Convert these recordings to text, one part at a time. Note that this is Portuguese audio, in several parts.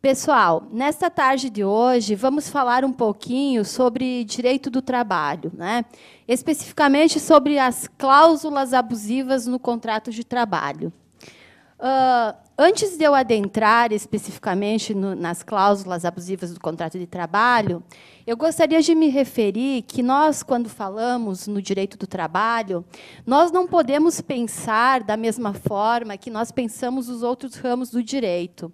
Pessoal, nesta tarde de hoje, vamos falar um pouquinho sobre direito do trabalho, né? Especificamente sobre as cláusulas abusivas no contrato de trabalho. Antes de eu adentrar especificamente nas cláusulas abusivas do contrato de trabalho, eu gostaria de me referir que nós, quando falamos no direito do trabalho, nós não podemos pensar da mesma forma que nós pensamos os outros ramos do direito.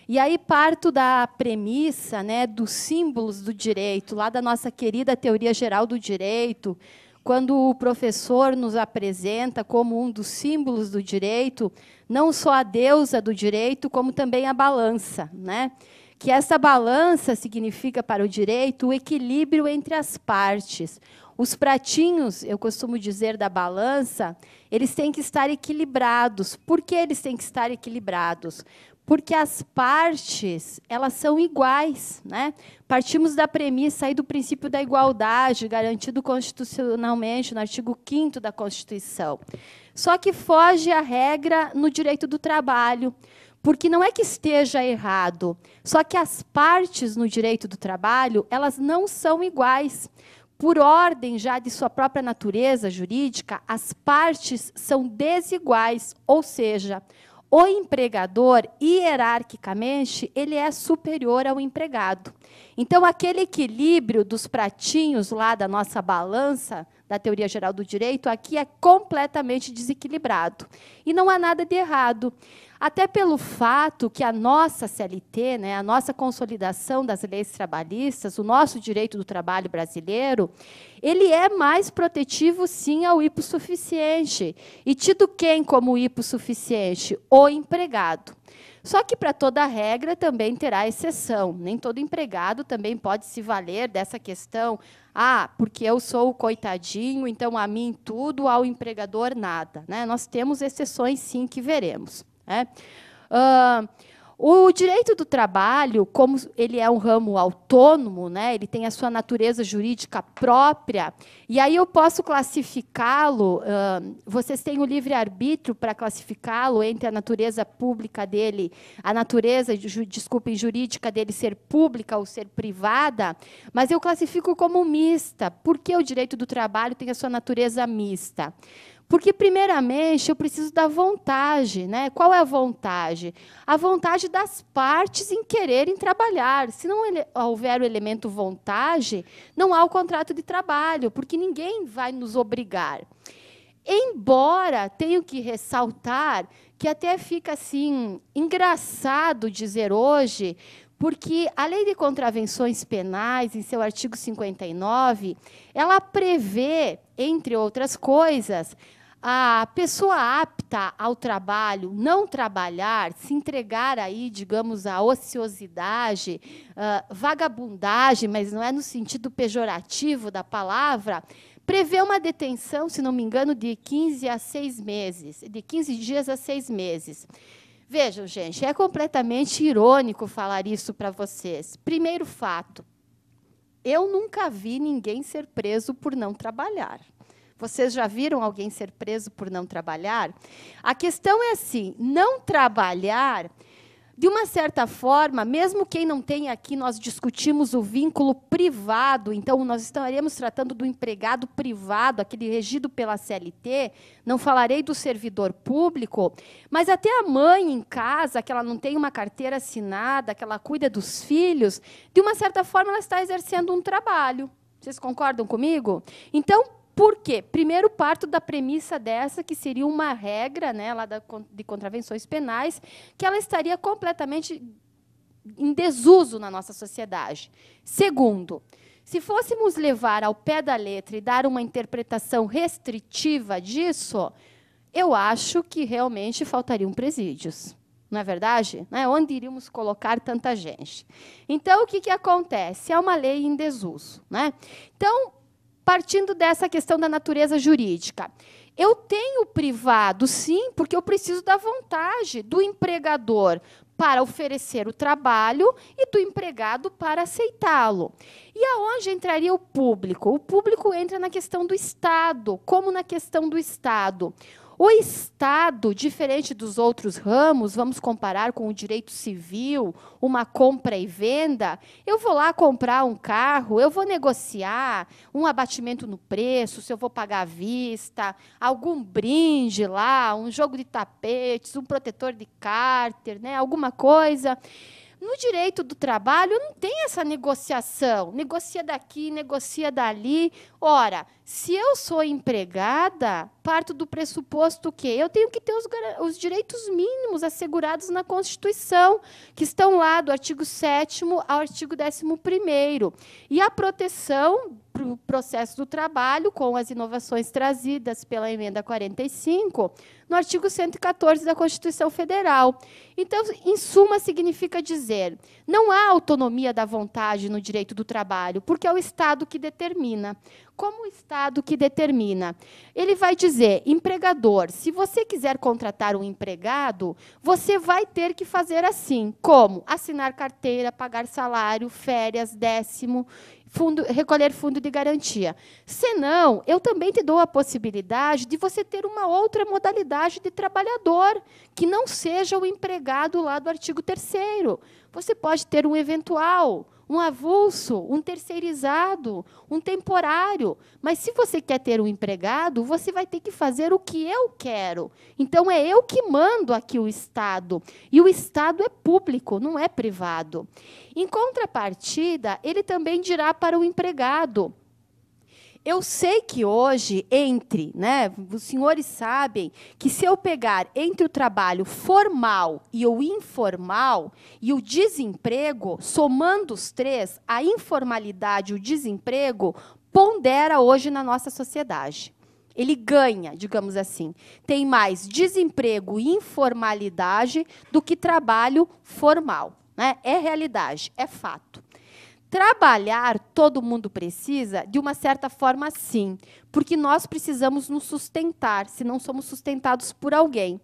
E aí parto da premissa, né, dos símbolos do direito, lá da nossa querida Teoria Geral do Direito, quando o professor nos apresenta como um dos símbolos do direito, não só a deusa do direito, como também a balança, né? Que essa balança significa para o direito o equilíbrio entre as partes. Os pratinhos, eu costumo dizer, da balança, eles têm que estar equilibrados. Por que eles têm que estar equilibrados? Porque as partes, elas são iguais, né? Partimos da premissa aí do princípio da igualdade, garantido constitucionalmente no artigo 5º da Constituição. Só que foge a regra no direito do trabalho, porque não é que esteja errado, só que as partes no direito do trabalho, elas não são iguais. Por ordem já de sua própria natureza jurídica, as partes são desiguais, ou seja, o empregador, hierarquicamente, ele é superior ao empregado. Então, aquele equilíbrio dos pratinhos lá da nossa balança, da Teoria Geral do Direito, aqui é completamente desequilibrado. E não há nada de errado. Até pelo fato que a nossa CLT, né, a nossa consolidação das leis trabalhistas, o nosso direito do trabalho brasileiro, ele é mais protetivo, sim, ao hipossuficiente. E tido quem como hipossuficiente? O empregado. Só que, para toda regra, também terá exceção. Nem todo empregado também pode se valer dessa questão. Ah, porque eu sou o coitadinho, então a mim tudo, ao empregador nada, né? Nós temos exceções, sim, que veremos. O direito do trabalho, como ele é um ramo autônomo, né, ele tem a sua natureza jurídica própria, e aí eu posso classificá-lo, vocês têm o livre-arbítrio para classificá-lo entre a natureza pública dele, a natureza, desculpem, jurídica dele ser pública ou ser privada, mas eu classifico como mista. Por que o direito do trabalho tem a sua natureza mista? Porque, primeiramente, eu preciso da vontade, né? Qual é a vontade? A vontade das partes em quererem trabalhar. Se não houver o elemento vontade, não há o contrato de trabalho, porque ninguém vai nos obrigar. Embora tenho que ressaltar que até fica assim engraçado dizer hoje, porque a Lei de Contravenções Penais, em seu artigo 59, ela prevê, entre outras coisas, a pessoa apta ao trabalho não trabalhar, se entregar aí, digamos, à ociosidade, vagabundagem, mas não é no sentido pejorativo da palavra, prevê uma detenção, se não me engano, de 15 a 6 meses, de 15 dias a 6 meses. Vejam, gente, é completamente irônico falar isso para vocês. Primeiro fato, eu nunca vi ninguém ser preso por não trabalhar. Vocês já viram alguém ser preso por não trabalhar? A questão é assim, não trabalhar, de uma certa forma, mesmo quem não tem aqui, nós discutimos o vínculo privado, então nós estaremos tratando do empregado privado, aquele regido pela CLT, não falarei do servidor público, mas até a mãe em casa, que ela não tem uma carteira assinada, que ela cuida dos filhos, de uma certa forma ela está exercendo um trabalho. Vocês concordam comigo? Então, por quê? Primeiro, parto da premissa dessa, que seria uma regra, né, lá de contravenções penais, que ela estaria completamente em desuso na nossa sociedade. Segundo, se fôssemos levar ao pé da letra e dar uma interpretação restritiva disso, eu acho que realmente faltariam presídios. Não é verdade? Né? Onde iríamos colocar tanta gente? Então, o que acontece? É uma lei em desuso, né? Então, partindo dessa questão da natureza jurídica, eu tenho privado, sim, porque eu preciso da vontade do empregador para oferecer o trabalho e do empregado para aceitá-lo. E aonde entraria o público? O público entra na questão do Estado. Como na questão do Estado? O Estado, diferente dos outros ramos, vamos comparar com o direito civil, uma compra e venda, eu vou lá comprar um carro, eu vou negociar um abatimento no preço, se eu vou pagar à vista, algum brinde lá, um jogo de tapetes, um protetor de cárter, né, alguma coisa. No direito do trabalho, não tem essa negociação. Negocia daqui, negocia dali. Ora, se eu sou empregada, parto do pressuposto que eu tenho que ter os direitos mínimos assegurados na Constituição, que estão lá do artigo 7º ao artigo 11º. E a proteção para o processo do trabalho, com as inovações trazidas pela emenda 45, no artigo 114 da Constituição Federal. Então, em suma, significa dizer, não há autonomia da vontade no direito do trabalho, porque é o Estado que determina. Como o Estado que determina? Ele vai dizer, empregador, se você quiser contratar um empregado, você vai ter que fazer assim. Como? Assinar carteira, pagar salário, férias, 10º, recolher fundo de garantia. Senão, eu também te dou a possibilidade de você ter uma outra modalidade de trabalhador, que não seja o empregado lá do artigo 3º. Você pode ter um eventual, um avulso, um terceirizado, um temporário. Mas, se você quer ter um empregado, você vai ter que fazer o que eu quero. Então, é eu que mando aqui o Estado. E o Estado é público, não é privado. Em contrapartida, ele também dirá para o empregado, eu sei que hoje, os senhores sabem que se eu pegar entre o trabalho formal e o informal e o desemprego, somando os três, a informalidade e o desemprego pondera hoje na nossa sociedade. Ele ganha, digamos assim. Tem mais desemprego e informalidade do que trabalho formal, né? É realidade, é fato. Trabalhar, todo mundo precisa, de uma certa forma, sim, porque nós precisamos nos sustentar, se não somos sustentados por alguém.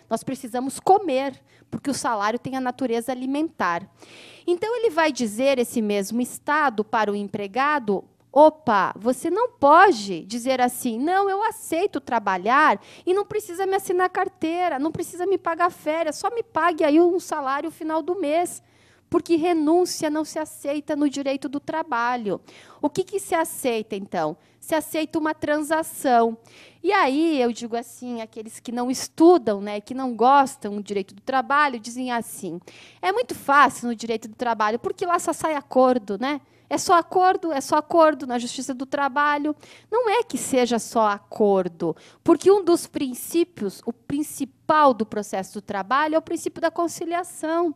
Nós precisamos comer, porque o salário tem a natureza alimentar. Então, ele vai dizer, esse mesmo Estado, para o empregado, opa, você não pode dizer assim, não, eu aceito trabalhar e não precisa me assinar carteira, não precisa me pagar férias, só me pague aí um salário no final do mês. Porque renúncia não se aceita no direito do trabalho. O que se aceita, então? Se aceita uma transação. E aí, eu digo assim, aqueles que não estudam, né, que não gostam do direito do trabalho, dizem assim, é muito fácil no direito do trabalho, porque lá só sai acordo, né? É só acordo na Justiça do Trabalho. Não é que seja só acordo, porque um dos princípios, o principal do processo do trabalho, é o princípio da conciliação.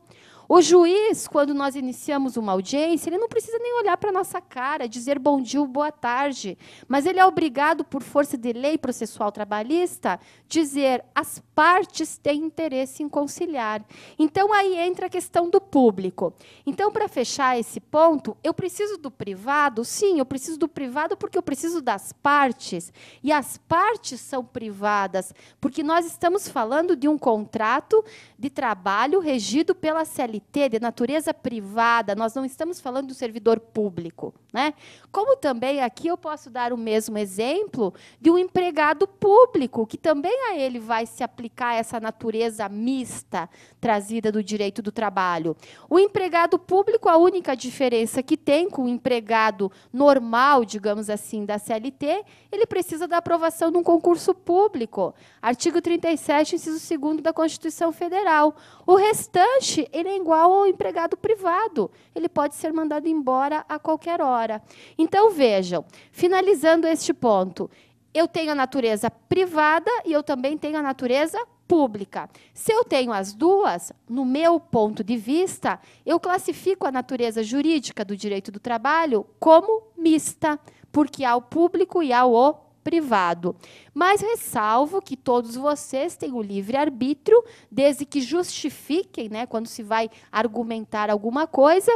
O juiz, quando nós iniciamos uma audiência, ele não precisa nem olhar para a nossa cara, dizer bom dia ou boa tarde, mas ele é obrigado, por força de lei processual trabalhista, dizer as partes têm interesse em conciliar. Então, aí entra a questão do público. Então, para fechar esse ponto, eu preciso do privado? Sim, eu preciso do privado porque eu preciso das partes, e as partes são privadas, porque nós estamos falando de um contrato de trabalho regido pela CLT, de natureza privada, nós não estamos falando do servidor público, né? Como também aqui eu posso dar o mesmo exemplo de um empregado público, que também a ele vai se aplicar essa natureza mista trazida do direito do trabalho. O empregado público, a única diferença que tem com o empregado normal, digamos assim, da CLT, ele precisa da aprovação de um concurso público. Artigo 37, inciso 2º da Constituição Federal. O restante, ele é igual ao empregado privado. Ele pode ser mandado embora a qualquer hora. Então, vejam, finalizando este ponto, eu tenho a natureza privada e eu também tenho a natureza pública. Se eu tenho as duas, no meu ponto de vista, eu classifico a natureza jurídica do direito do trabalho como mista, porque há o público e há o privado. Mas ressalvo que todos vocês têm o livre-arbítrio, desde que justifiquem, né, quando se vai argumentar alguma coisa,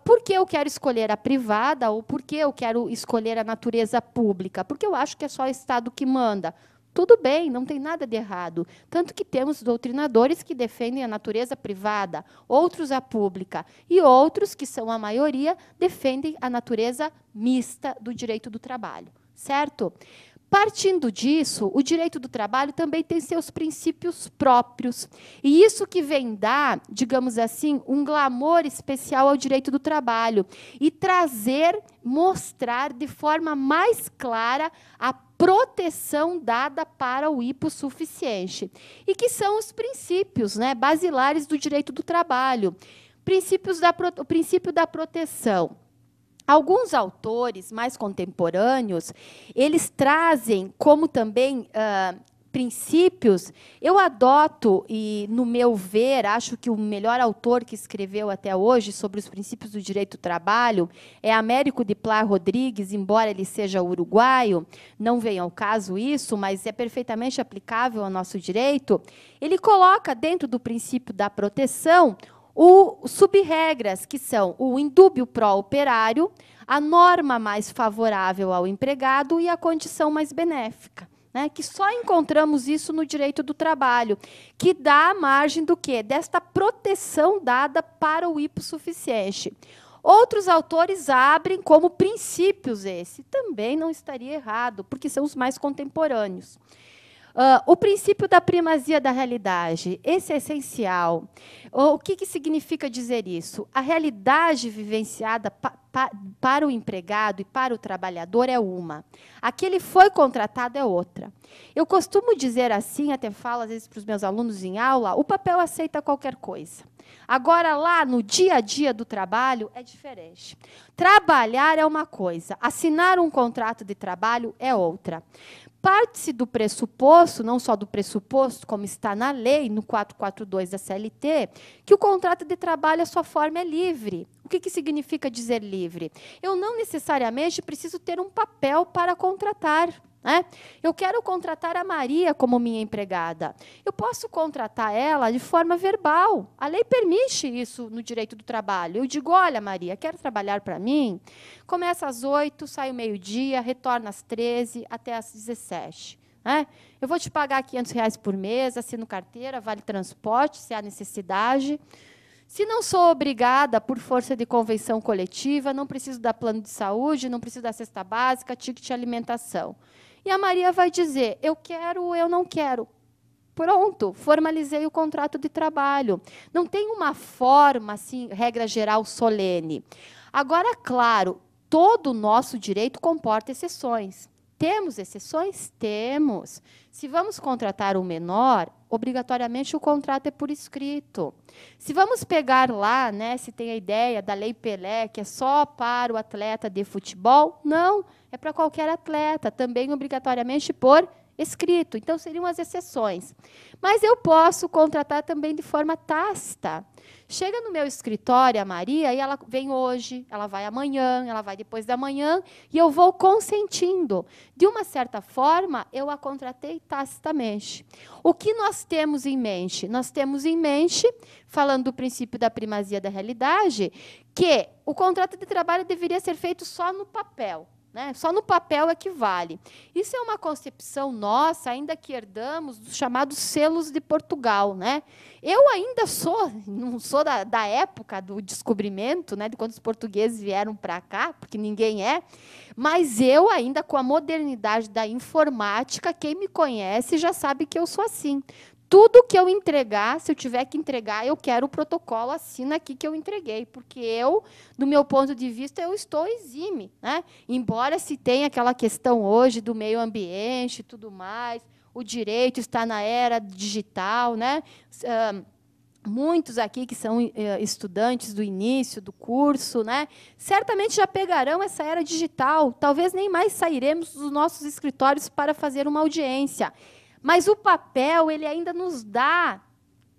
por que eu quero escolher a privada ou por que eu quero escolher a natureza pública, porque eu acho que é só o Estado que manda. Tudo bem, não tem nada de errado. Tanto que temos doutrinadores que defendem a natureza privada, outros a pública, e outros, que são a maioria, defendem a natureza mista do direito do trabalho. Certo? Partindo disso, o direito do trabalho também tem seus princípios próprios. E isso que vem dar, digamos assim, um glamour especial ao direito do trabalho e trazer, mostrar de forma mais clara a proteção dada para o hipossuficiente. E que são os princípios, né, basilares do direito do trabalho. O princípio da proteção. Alguns autores mais contemporâneos, eles trazem como também princípios. Eu adoto, e, no meu ver, acho que o melhor autor que escreveu até hoje sobre os princípios do direito do trabalho é Américo de Plá Rodrigues, embora ele seja uruguaio, não vem ao caso isso, mas é perfeitamente aplicável ao nosso direito. Ele coloca dentro do princípio da proteção sub-regras, que são o indúbio pró-operário, a norma mais favorável ao empregado e a condição mais benéfica. Né, que só encontramos isso no direito do trabalho, que dá a margem do quê? Desta proteção dada para o hipossuficiente. Outros autores abrem como princípios esse. Também não estaria errado, porque são os mais contemporâneos. O princípio da primazia da realidade, esse é essencial. O que significa dizer isso? A realidade vivenciada para o empregado e para o trabalhador é uma. A que ele foi contratado é outra. Eu costumo dizer assim, até falo às vezes para os meus alunos em aula, o papel aceita qualquer coisa. Agora, lá no dia a dia do trabalho, é diferente. Trabalhar é uma coisa, assinar um contrato de trabalho é outra. Parte-se do pressuposto, não só do pressuposto, como está na lei, no 442 da CLT, que o contrato de trabalho, a sua forma é livre. O que significa dizer livre? Eu não necessariamente preciso ter um papel para contratar. Né? Eu quero contratar a Maria como minha empregada. Eu posso contratar ela de forma verbal. A lei permite isso no direito do trabalho. Eu digo, olha, Maria, quer trabalhar para mim? Começa às 8, sai ao meio-dia, retorna às 13, até às 17. Né? Eu vou te pagar R$500 por mês, assino carteira, vale transporte, se há necessidade. Se não sou obrigada, por força de convenção coletiva, não preciso dar plano de saúde, não preciso da cesta básica, ticket de alimentação. E a Maria vai dizer, eu quero ou eu não quero. Pronto, formalizei o contrato de trabalho. Não tem uma forma, assim, regra geral, solene. Agora, claro, todo o nosso direito comporta exceções. Temos exceções? Temos. Se vamos contratar um menor, obrigatoriamente o contrato é por escrito. Se vamos pegar lá, né, se tem a ideia da Lei Pelé, que é só para o atleta de futebol, não, é para qualquer atleta, também obrigatoriamente por escrito. Então, seriam as exceções. Mas eu posso contratar também de forma tácita. Chega no meu escritório a Maria e ela vem hoje, ela vai amanhã, ela vai depois da manhã, e eu vou consentindo. De uma certa forma, eu a contratei tacitamente. O que nós temos em mente? Nós temos em mente, falando do princípio da primazia da realidade, que o contrato de trabalho deveria ser feito só no papel. Né? Só no papel é que vale. Isso é uma concepção nossa, ainda que herdamos dos chamados selos de Portugal. Né? Eu ainda não sou da época do descobrimento, né, de quando os portugueses vieram para cá, porque ninguém é, mas eu ainda, com a modernidade da informática, quem me conhece já sabe que eu sou assim. Tudo que eu entregar, se eu tiver que entregar, eu quero o protocolo, assina aqui que eu entreguei, porque eu, do meu ponto de vista, eu estou exime. Né? Embora se tenha aquela questão hoje do meio ambiente e tudo mais, o direito está na era digital. Né? Muitos aqui que são estudantes do início do curso, né, certamente já pegarão essa era digital, talvez nem mais sairemos dos nossos escritórios para fazer uma audiência. Mas o papel, ele ainda nos dá,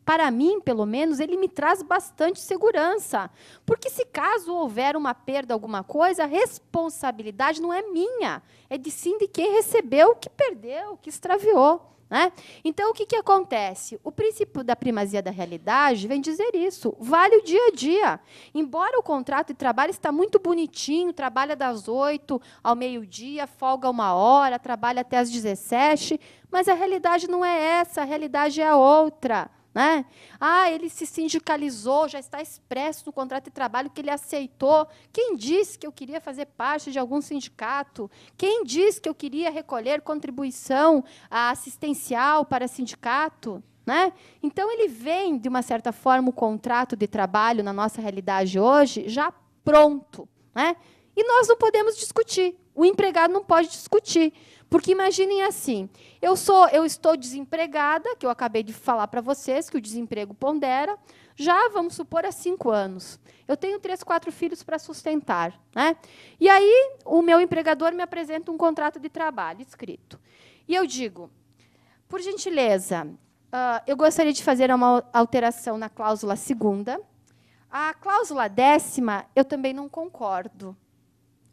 para mim, pelo menos, ele me traz bastante segurança. Porque se caso houver uma perda, alguma coisa, a responsabilidade não é minha, é de sim de quem recebeu, que perdeu, que extraviou. Né? Então, o que acontece? O princípio da primazia da realidade vem dizer isso, vale o dia a dia. Embora o contrato de trabalho está muito bonitinho, trabalha das 8 ao meio-dia, folga 1 hora, trabalha até às 17, mas a realidade não é essa, a realidade é a outra. né? Ah, ele se sindicalizou, já está expresso no contrato de trabalho que ele aceitou. Quem disse que eu queria fazer parte de algum sindicato? Quem disse que eu queria recolher contribuição assistencial para sindicato? Né? Então, ele vem, de uma certa forma, o contrato de trabalho, na nossa realidade hoje, já pronto. Né? E nós não podemos discutir. O empregado não pode discutir. Porque imaginem assim, eu estou desempregada, que eu acabei de falar para vocês, que o desemprego pondera, já, vamos supor, há 5 anos. Eu tenho 3, 4 filhos para sustentar. Né? E aí, o meu empregador me apresenta um contrato de trabalho escrito. E eu digo, por gentileza, eu gostaria de fazer uma alteração na cláusula 2ª. A cláusula 10ª, eu também não concordo.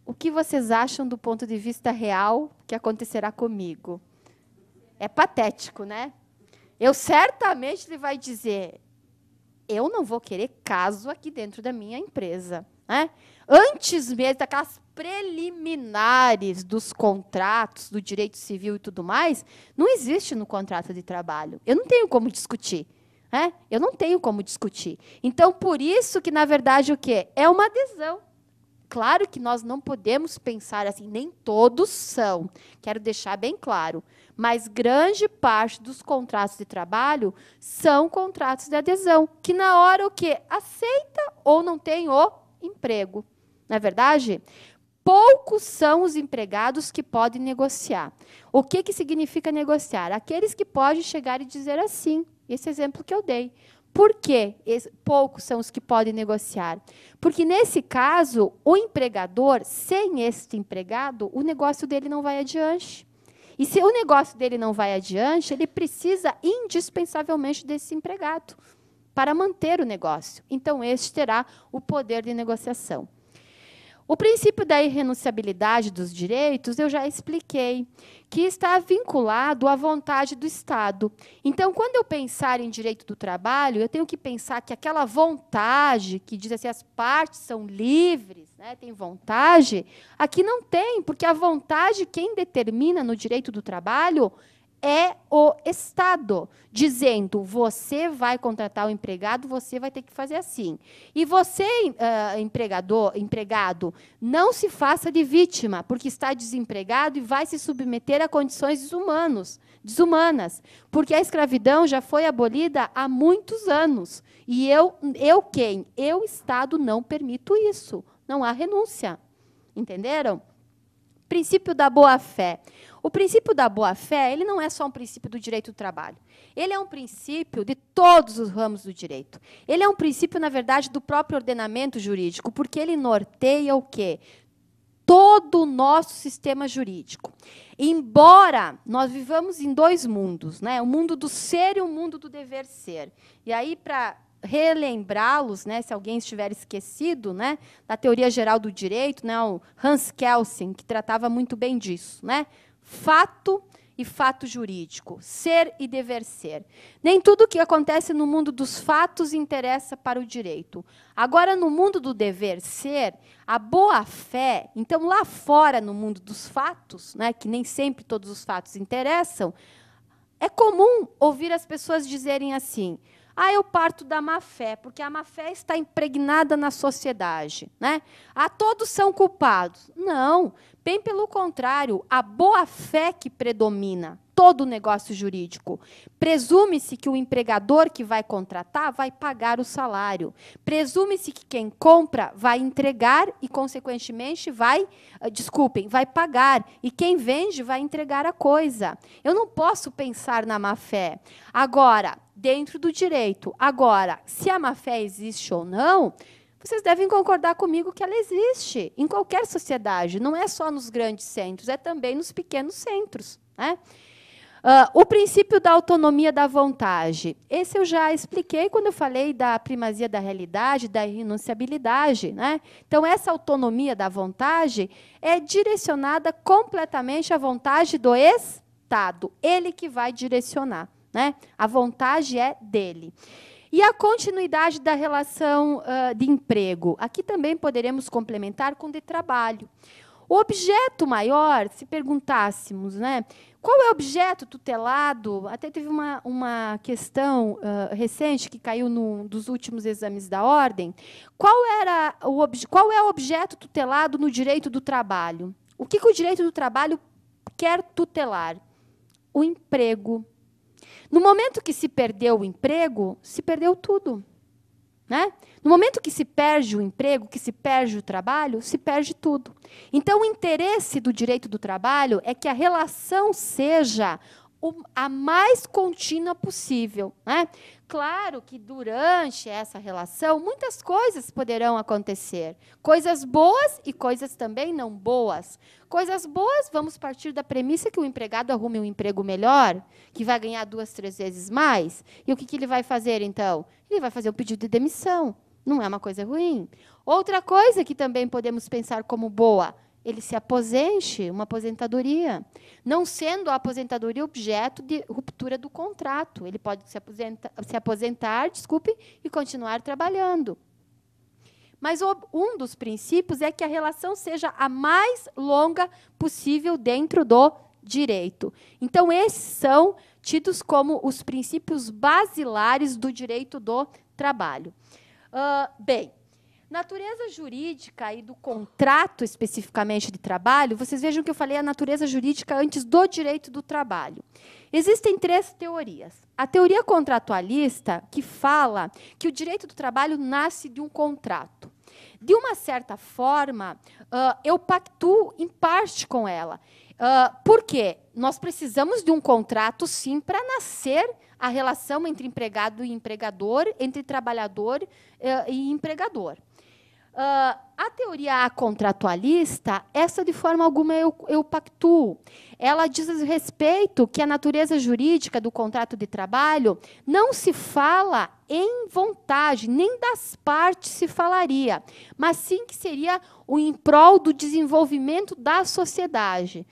O que vocês acham do ponto de vista real que acontecerá comigo? É patético, né? Certamente ele vai dizer, eu não vou querer caso aqui dentro da minha empresa. Né? Antes mesmo daquelas preliminares dos contratos, do direito civil e tudo mais, não existe no contrato de trabalho. Eu não tenho como discutir. Né? Eu não tenho como discutir. Então, por isso que, na verdade, o quê? É uma adesão. Claro que nós não podemos pensar assim, nem todos são, quero deixar bem claro, mas grande parte dos contratos de trabalho são contratos de adesão, que na hora o quê? Aceita ou não tem o emprego. Não é verdade? Poucos são os empregados que podem negociar. O que significa negociar? Aqueles que podem chegar e dizer assim, esse exemplo que eu dei. Por que poucos são os que podem negociar? Porque, nesse caso, o empregador, sem este empregado, o negócio dele não vai adiante. E, se o negócio dele não vai adiante, ele precisa indispensavelmente desse empregado para manter o negócio. Então, este terá o poder de negociação. O princípio da irrenunciabilidade dos direitos, eu já expliquei, que está vinculado à vontade do Estado. Então, quando eu pensar em direito do trabalho, eu tenho que pensar que aquela vontade, que diz assim, as partes são livres, né, tem vontade, aqui não tem, porque a vontade, quem determina no direito do trabalho é o Estado, dizendo, você vai contratar o empregado, você vai ter que fazer assim. E você, empregado, não se faça de vítima, porque está desempregado e vai se submeter a condições desumanas, porque a escravidão já foi abolida há muitos anos. E eu, Estado, não permito isso. Não há renúncia. Entenderam? Princípio da boa-fé. O princípio da boa-fé, ele não é só um princípio do direito do trabalho. Ele é um princípio de todos os ramos do direito. Ele é um princípio, na verdade, do próprio ordenamento jurídico, porque ele norteia o quê? Todo o nosso sistema jurídico. Embora nós vivamos em 2 mundos, né? O mundo do ser e o mundo do dever ser. E aí, para relembrá-los, né, se alguém estiver esquecido, né, da teoria geral do direito, né, o Hans Kelsen, que tratava muito bem disso, né, fato e fato jurídico, ser e dever ser. Nem tudo que acontece no mundo dos fatos interessa para o direito. Agora, no mundo do dever ser, a boa-fé, então, lá fora, no mundo dos fatos, né, que nem sempre todos os fatos interessam, é comum ouvir as pessoas dizerem assim, eu parto da má-fé, porque a má-fé está impregnada na sociedade. Né? Todos são culpados. Não, bem pelo contrário, a boa-fé que predomina todo o negócio jurídico. Presume-se que o empregador que vai contratar vai pagar o salário. Presume-se que quem compra vai entregar e, consequentemente, vai pagar. E quem vende vai entregar a coisa. Eu não posso pensar na má-fé. Agora, dentro do direito. Agora, se a má-fé existe ou não, vocês devem concordar comigo que ela existe em qualquer sociedade. Não é só nos grandes centros, é também nos pequenos centros. Né? O princípio da autonomia da vontade. Esse eu já expliquei quando eu falei da primazia da realidade, da irrenunciabilidade. Né? Então, essa autonomia da vontade é direcionada completamente à vontade do Estado. Ele que vai direcionar. Né? A vontade é dele. E a continuidade da relação de emprego. Aqui também poderemos complementar com de trabalho. O objeto maior, se perguntássemos, né, Qual é o objeto tutelado? Até teve uma questão recente que caiu num dos últimos exames da ordem. Qual é o objeto tutelado no direito do trabalho? O que o direito do trabalho quer tutelar? O emprego. No momento que se perdeu o emprego, se perdeu tudo. Né? No momento que se perde o emprego, que se perde o trabalho, se perde tudo. Então, o interesse do direito do trabalho é que a relação seja a mais contínua possível. Né? Claro que, durante essa relação, muitas coisas poderão acontecer. Coisas boas e coisas também não boas. Coisas boas, vamos partir da premissa que o empregado arrume um emprego melhor, que vai ganhar 2, 3 vezes mais. E o que ele vai fazer, então? Ele vai fazer um pedido de demissão. Não é uma coisa ruim. Outra coisa que também podemos pensar como boa, ele se aposente, uma aposentadoria. Não sendo a aposentadoria objeto de ruptura do contrato. Ele pode se aposentar, e continuar trabalhando. Mas um dos princípios é que a relação seja a mais longa possível dentro do direito. Então, esses são tidos como os princípios basilares do direito do trabalho. Bem, natureza jurídica e do contrato especificamente de trabalho, vocês vejam que eu falei a natureza jurídica antes do direito do trabalho. Existem 3 teorias. A teoria contratualista, que fala que o direito do trabalho nasce de um contrato. De uma certa forma, eu pactuo em parte com ela. Por quê? Nós precisamos de um contrato, sim, para nascer a relação entre empregado e empregador, entre trabalhador e empregador. A teoria contratualista, essa de forma alguma eu pactuo. Ela diz a respeito que a natureza jurídica do contrato de trabalho não se fala em vontade, nem das partes se falaria, mas sim que seria o em prol do desenvolvimento da sociedade.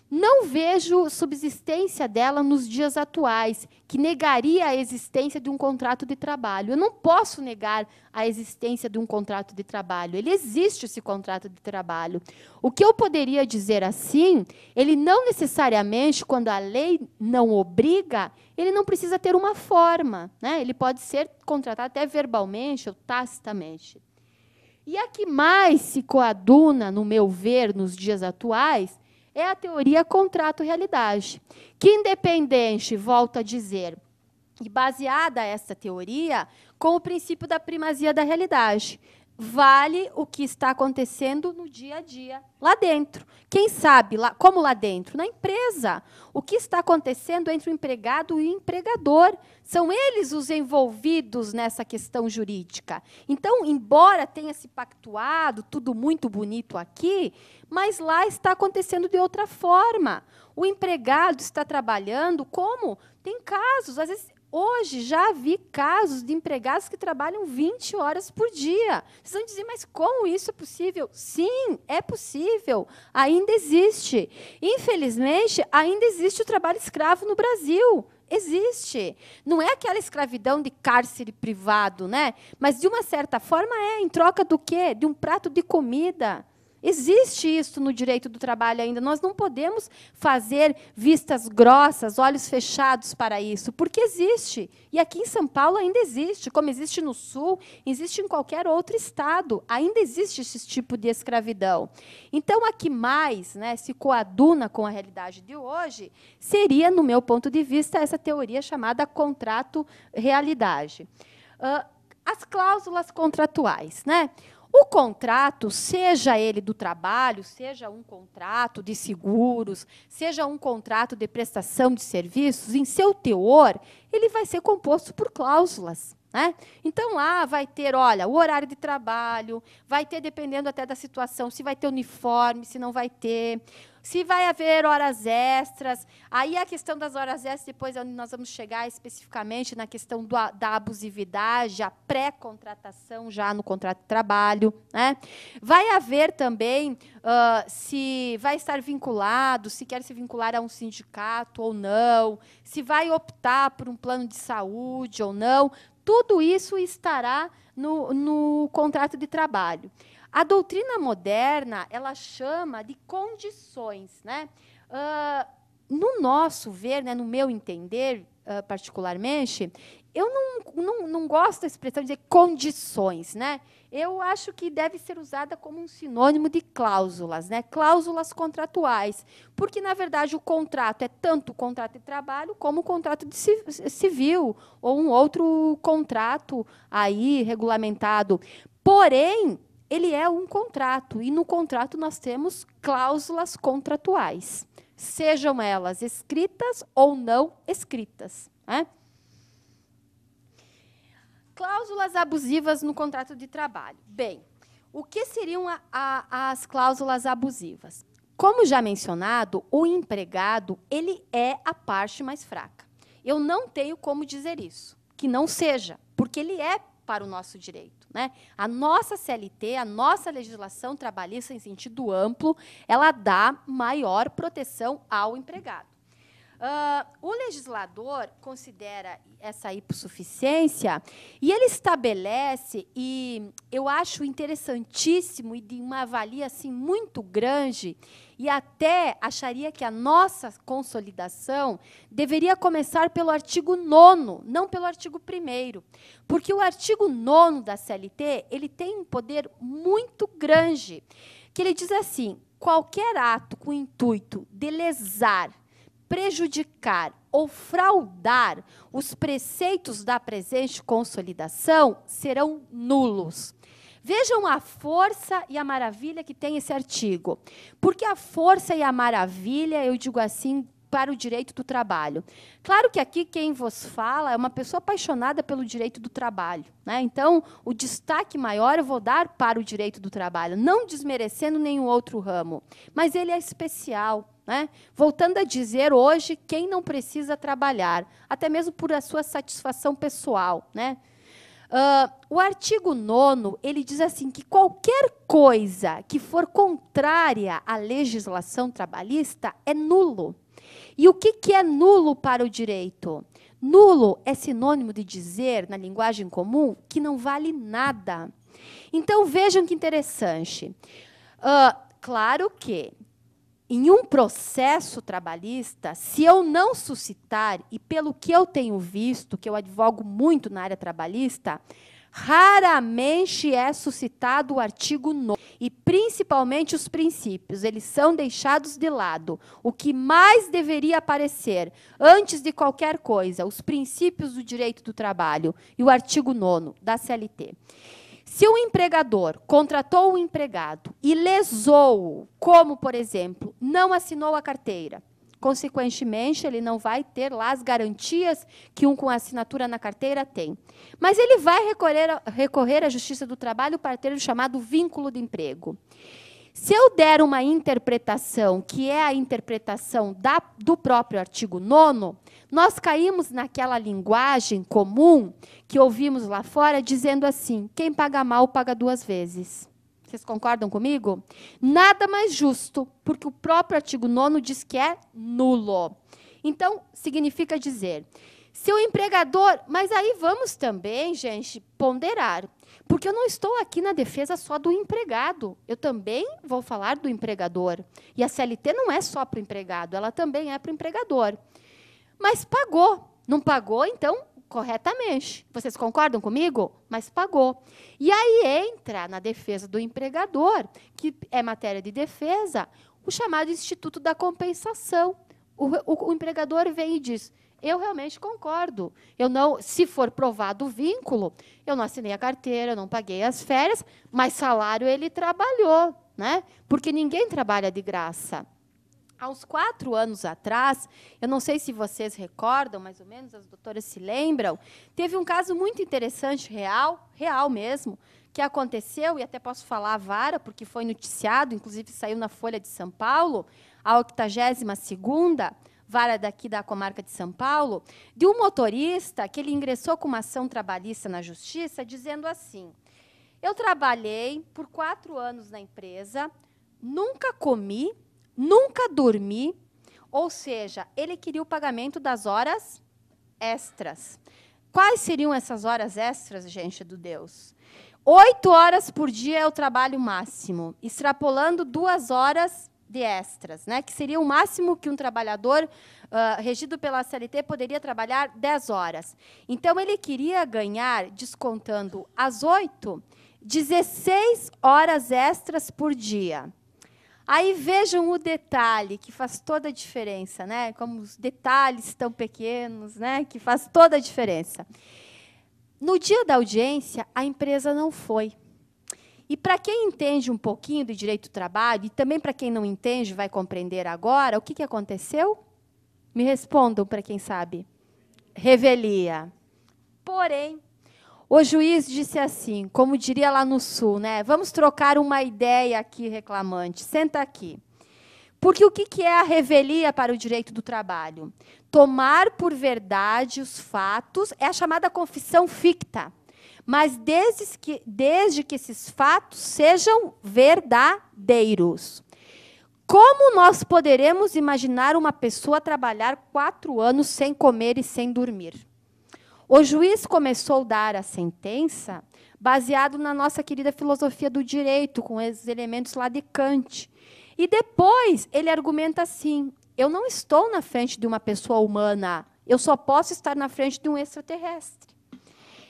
Não vejo subsistência dela nos dias atuais, que negaria a existência de um contrato de trabalho. Eu não posso negar a existência de um contrato de trabalho. Ele existe, esse contrato de trabalho. O que eu poderia dizer assim, ele não necessariamente, quando a lei não obriga, ele não precisa ter uma forma. Né? Ele pode ser contratado até verbalmente ou tacitamente. E a que mais se coaduna, no meu ver, nos dias atuais, é a teoria contrato-realidade, que independente, volto a dizer, e baseada essa teoria com o princípio da primazia da realidade. Vale o que está acontecendo no dia a dia, lá dentro. Quem sabe, como lá dentro? Na empresa. O que está acontecendo entre o empregado e o empregador? São eles os envolvidos nessa questão jurídica. Então, embora tenha se pactuado, tudo muito bonito aqui, mas lá está acontecendo de outra forma. O empregado está trabalhando como? Tem casos, às vezes... Hoje, já vi casos de empregados que trabalham 20 horas por dia. Vocês vão dizer, mas como isso é possível? Sim, é possível. Ainda existe. Infelizmente, ainda existe o trabalho escravo no Brasil. Existe. Não é aquela escravidão de cárcere privado, né? Mas, de uma certa forma, em troca do quê? De um prato de comida. Existe isso no direito do trabalho ainda. Nós não podemos fazer vistas grossas, olhos fechados para isso, porque existe. E aqui em São Paulo ainda existe, como existe no Sul, existe em qualquer outro estado. Ainda existe esse tipo de escravidão. Então, a que mais, né, se coaduna com a realidade de hoje seria, no meu ponto de vista, essa teoria chamada contrato-realidade. As cláusulas contratuais, né? O contrato, seja ele do trabalho, seja um contrato de seguros, seja um contrato de prestação de serviços, em seu teor, ele vai ser composto por cláusulas. Né? Então, lá vai ter, olha, o horário de trabalho, vai ter, dependendo até da situação, se vai ter uniforme, se não vai ter, se vai haver horas extras. Aí a questão das horas extras, depois nós vamos chegar especificamente na questão da abusividade, a pré-contratação já no contrato de trabalho. Né? Vai haver também se vai estar vinculado, se quer se vincular a um sindicato ou não, se vai optar por um plano de saúde ou não. Tudo isso estará no contrato de trabalho. A doutrina moderna, ela chama de condições. Né? no nosso ver, né, no meu entender, particularmente, eu não gosto da expressão de dizer condições, né? Eu acho que deve ser usada como um sinônimo de cláusulas, né? Cláusulas contratuais, porque, na verdade, o contrato é tanto o contrato de trabalho como o contrato de civil, ou um outro contrato aí regulamentado. Porém, ele é um contrato, e no contrato nós temos cláusulas contratuais, sejam elas escritas ou não escritas, né? Cláusulas abusivas no contrato de trabalho. Bem, o que seriam as cláusulas abusivas? Como já mencionado, o empregado ele é a parte mais fraca. Eu não tenho como dizer isso, que não seja, porque ele é para o nosso direito, né? A nossa CLT, a nossa legislação trabalhista em sentido amplo, ela dá maior proteção ao empregado. O legislador considera essa hipossuficiência e ele estabelece, e eu acho interessantíssimo e de uma valia assim, muito grande, e até acharia que a nossa consolidação deveria começar pelo artigo 9º, não pelo artigo 1º, porque o artigo 9º da CLT ele tem um poder muito grande, que ele diz assim: qualquer ato com o intuito de lesar, prejudicar ou fraudar os preceitos da presente consolidação serão nulos. Vejam a força e a maravilha que tem esse artigo. Porque a força e a maravilha, eu digo assim, para o direito do trabalho. Claro que aqui quem vos fala é uma pessoa apaixonada pelo direito do trabalho, né? Então, o destaque maior eu vou dar para o direito do trabalho, não desmerecendo nenhum outro ramo, mas ele é especial, né? Voltando a dizer, hoje, quem não precisa trabalhar, até mesmo por a sua satisfação pessoal, né? O artigo 9º, ele diz assim, que qualquer coisa que for contrária à legislação trabalhista é nulo. E o que é nulo para o direito? Nulo é sinônimo de dizer, na linguagem comum, que não vale nada. Então, vejam que interessante. Claro que, em um processo trabalhista, se eu não suscitar, e pelo que eu tenho visto, que eu advogo muito na área trabalhista, raramente é suscitado o artigo 9º, e principalmente os princípios, eles são deixados de lado. O que mais deveria aparecer, antes de qualquer coisa, os princípios do direito do trabalho e o artigo 9º da CLT. Se o empregador contratou o empregado e lesou-o, como, por exemplo, não assinou a carteira, consequentemente, ele não vai ter lá as garantias que um com assinatura na carteira tem. Mas ele vai recorrer à Justiça do Trabalho para ter o chamado vínculo de emprego. Se eu der uma interpretação, que é a interpretação do próprio artigo 9º, nós caímos naquela linguagem comum que ouvimos lá fora, dizendo assim, quem paga mal, paga duas vezes. Vocês concordam comigo? Nada mais justo, porque o próprio artigo 9º diz que é nulo. Então, significa dizer, se o empregador... Mas aí vamos também, gente, ponderar. Porque eu não estou aqui na defesa só do empregado. Eu também vou falar do empregador. E a CLT não é só para o empregado, ela também é para o empregador. Mas pagou. Não pagou, então, corretamente. Vocês concordam comigo? Mas pagou. E aí entra na defesa do empregador, que é matéria de defesa, o chamado Instituto da Compensação. O empregador vem e diz, eu realmente concordo. Eu não, se for provado o vínculo, eu não assinei a carteira, eu não paguei as férias, mas salário ele trabalhou, né? Porque ninguém trabalha de graça. Há uns 4 anos atrás, eu não sei se vocês recordam, mais ou menos, as doutoras se lembram, teve um caso muito interessante, real mesmo, que aconteceu, e até posso falar a vara, porque foi noticiado, inclusive saiu na Folha de São Paulo, a 82ª vara daqui da comarca de São Paulo, de um motorista que ele ingressou com uma ação trabalhista na Justiça, dizendo assim, eu trabalhei por 4 anos na empresa, nunca comi, nunca dormi, ou seja, ele queria o pagamento das horas extras. Quais seriam essas horas extras, gente do Deus? 8 horas por dia é o trabalho máximo, extrapolando 2 horas de extras, né? Que seria o máximo que um trabalhador regido pela CLT poderia trabalhar 10 horas. Então, ele queria ganhar, descontando as 8, 16 horas extras por dia. Aí vejam o detalhe, que faz toda a diferença, né? Como os detalhes tão pequenos, né? Que faz toda a diferença. No dia da audiência, a empresa não foi. E para quem entende um pouquinho do direito do trabalho, e também para quem não entende, vai compreender agora, o que aconteceu? Me respondam, para quem sabe. Revelia. Porém, o juiz disse assim, como diria lá no Sul, né? Vamos trocar uma ideia aqui, reclamante. Senta aqui. Porque o que é a revelia para o direito do trabalho? Tomar por verdade os fatos, é a chamada confissão ficta, mas desde que esses fatos sejam verdadeiros. Como nós poderemos imaginar uma pessoa trabalhar 4 anos sem comer e sem dormir? O juiz começou a dar a sentença baseado na nossa querida filosofia do direito, com esses elementos lá de Kant. E depois ele argumenta assim, eu não estou na frente de uma pessoa humana, eu só posso estar na frente de um extraterrestre.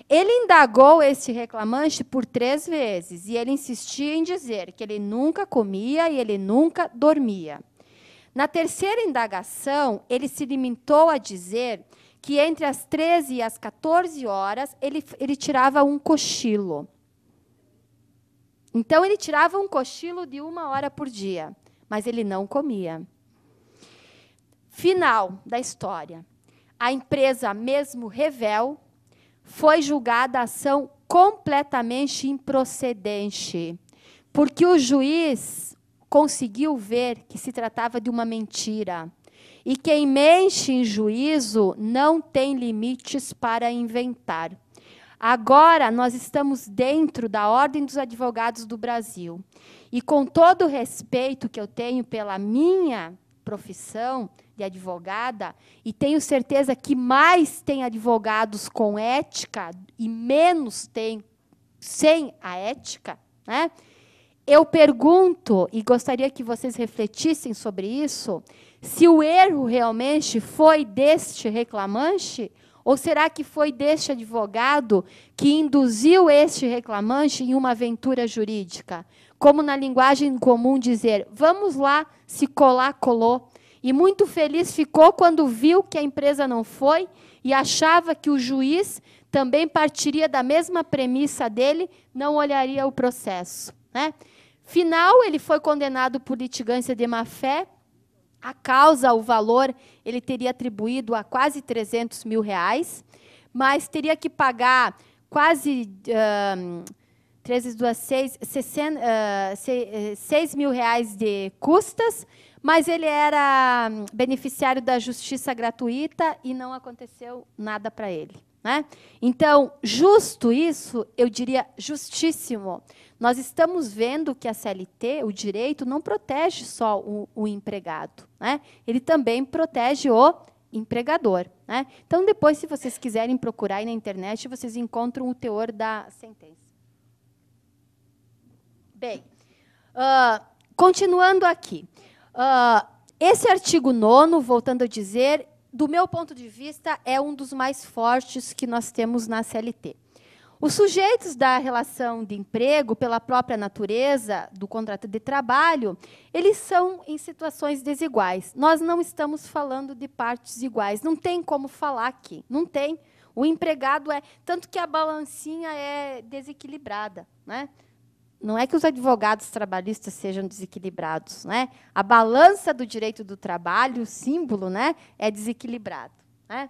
Ele indagou esse reclamante por 3 vezes, e ele insistia em dizer que ele nunca comia e ele nunca dormia. Na terceira indagação, ele se limitou a dizer que entre as 13 e as 14 horas ele tirava um cochilo. Então, ele tirava um cochilo de 1 hora por dia, mas ele não comia. Final da história. A empresa, mesmo Revel, foi julgada a ação completamente improcedente, porque o juiz conseguiu ver que se tratava de uma mentira. E quem mente em juízo não tem limites para inventar. Agora, nós estamos dentro da Ordem dos Advogados do Brasil. E, com todo o respeito que eu tenho pela minha profissão de advogada, e tenho certeza que mais tem advogados com ética e menos tem sem a ética, né? Eu pergunto, e gostaria que vocês refletissem sobre isso, se o erro realmente foi deste reclamante, ou será que foi deste advogado que induziu este reclamante em uma aventura jurídica? Como na linguagem comum dizer, vamos lá, se colar, colou. E muito feliz ficou quando viu que a empresa não foi e achava que o juiz também partiria da mesma premissa dele, não olharia o processo, né? Final, ele foi condenado por litigância de má-fé. A causa, o valor, ele teria atribuído a quase 300 mil reais, mas teria que pagar quase 13 2, 6, 6 mil reais de custas, mas ele era beneficiário da justiça gratuita e não aconteceu nada para ele, né? Então, justo isso, eu diria justíssimo. Nós estamos vendo que a CLT, o direito, não protege só o empregado, né? Ele também protege o empregador, né? Então, depois, se vocês quiserem procurar aí na internet, vocês encontram o teor da sentença. Bem, continuando aqui. Esse artigo 9º, voltando a dizer, do meu ponto de vista, é um dos mais fortes que nós temos na CLT. Os sujeitos da relação de emprego, pela própria natureza do contrato de trabalho, eles são em situações desiguais. Nós não estamos falando de partes iguais. Não tem como falar aqui. Não tem. O empregado é... Tanto que a balancinha é desequilibrada, né? Não é que os advogados trabalhistas sejam desequilibrados, né? A balança do direito do trabalho, o símbolo, né, é desequilibrado, né?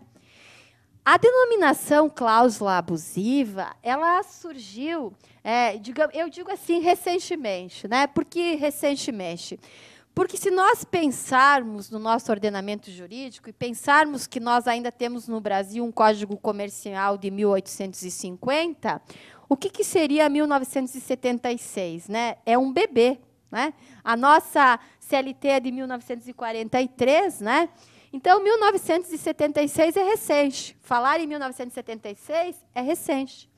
A denominação cláusula abusiva, ela surgiu, eu digo assim, recentemente, né? Por que recentemente? Porque se nós pensarmos no nosso ordenamento jurídico e pensarmos que nós ainda temos no Brasil um Código Comercial de 1850, o que seria 1976? Né? É um bebê. Né? A nossa CLT é de 1943, né? Então, 1976 é recente. Falar em 1976 é recente.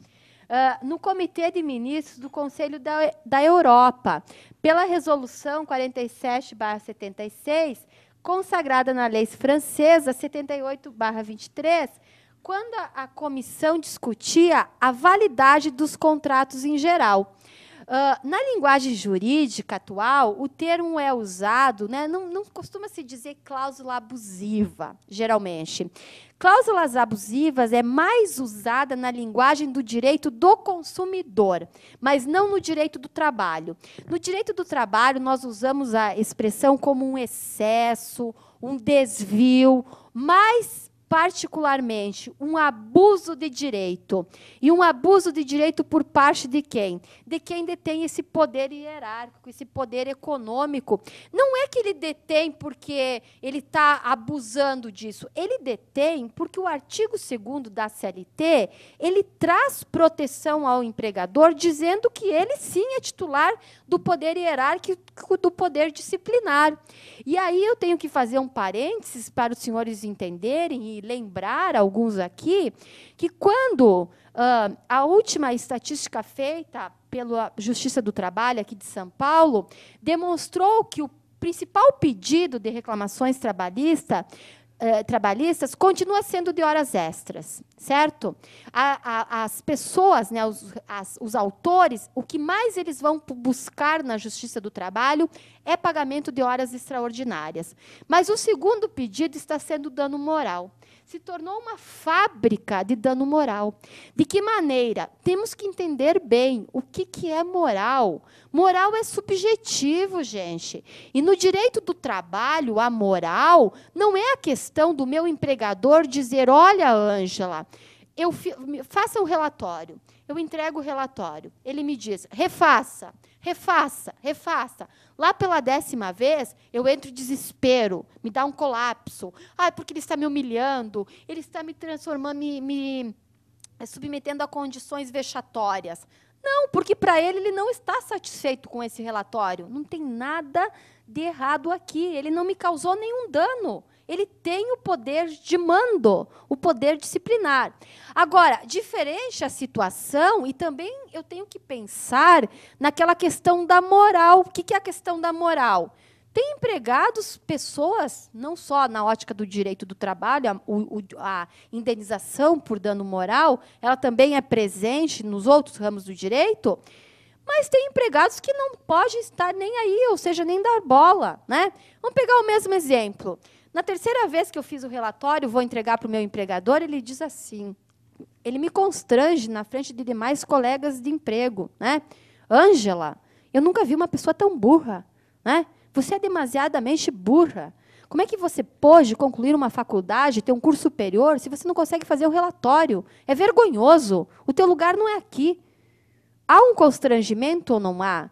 no Comitê de Ministros do Conselho da Europa, pela Resolução 47/76, consagrada na lei francesa 78/23, quando a comissão discutia a validade dos contratos em geral. Na linguagem jurídica atual, o termo é usado, né, não costuma se dizer cláusula abusiva, geralmente. Cláusulas abusivas é mais usada na linguagem do direito do consumidor, mas não no direito do trabalho. No direito do trabalho, nós usamos a expressão como um excesso, um desvio, mas particularmente, um abuso de direito. E um abuso de direito por parte de quem? De quem detém esse poder hierárquico, esse poder econômico. Não é que ele detém porque ele está abusando disso. Ele detém porque o artigo 2º da CLT, ele traz proteção ao empregador, dizendo que ele, sim, é titular do poder hierárquico, do poder disciplinar. E aí eu tenho que fazer um parênteses para os senhores entenderem e lembrar alguns aqui que quando a última estatística feita pela Justiça do Trabalho aqui de São Paulo demonstrou que o principal pedido de reclamações trabalhistas continua sendo de horas extras, certo? As pessoas, né, os autores, o que mais eles vão buscar na Justiça do Trabalho é pagamento de horas extraordinárias. Mas o segundo pedido está sendo dano moral. Se tornou uma fábrica de dano moral. De que maneira? Temos que entender bem o que é moral. Moral é subjetivo, gente. E no direito do trabalho, a moral não é a questão do meu empregador dizer, olha, Ângela, faça um relatório. Eu entrego o relatório. Ele me diz, refaça, refaça, refaça. Lá pela 10ª vez, eu entro em desespero, me dá um colapso. Porque ele está me humilhando, ele está me transformando, me submetendo a condições vexatórias. Não, porque para ele não está satisfeito com esse relatório. Não tem nada de errado aqui. Ele não me causou nenhum dano. Ele tem o poder de mando, o poder disciplinar. Agora, diferente a situação, e também eu tenho que pensar naquela questão da moral. O que é a questão da moral? Tem empregados, pessoas, não só na ótica do direito do trabalho, a indenização por dano moral, ela também é presente nos outros ramos do direito, mas tem empregados que não podem estar nem aí, ou seja, nem dar bola, né? Vamos pegar o mesmo exemplo. Na 3ª vez que eu fiz o relatório, vou entregar para o meu empregador, ele diz assim, ele me constrange na frente de demais colegas de emprego, né? Ângela, eu nunca vi uma pessoa tão burra, né? Você é demasiadamente burra. Como é que você pode concluir uma faculdade, ter um curso superior, se você não consegue fazer um relatório? É vergonhoso. O teu lugar não é aqui. Há um constrangimento ou não há?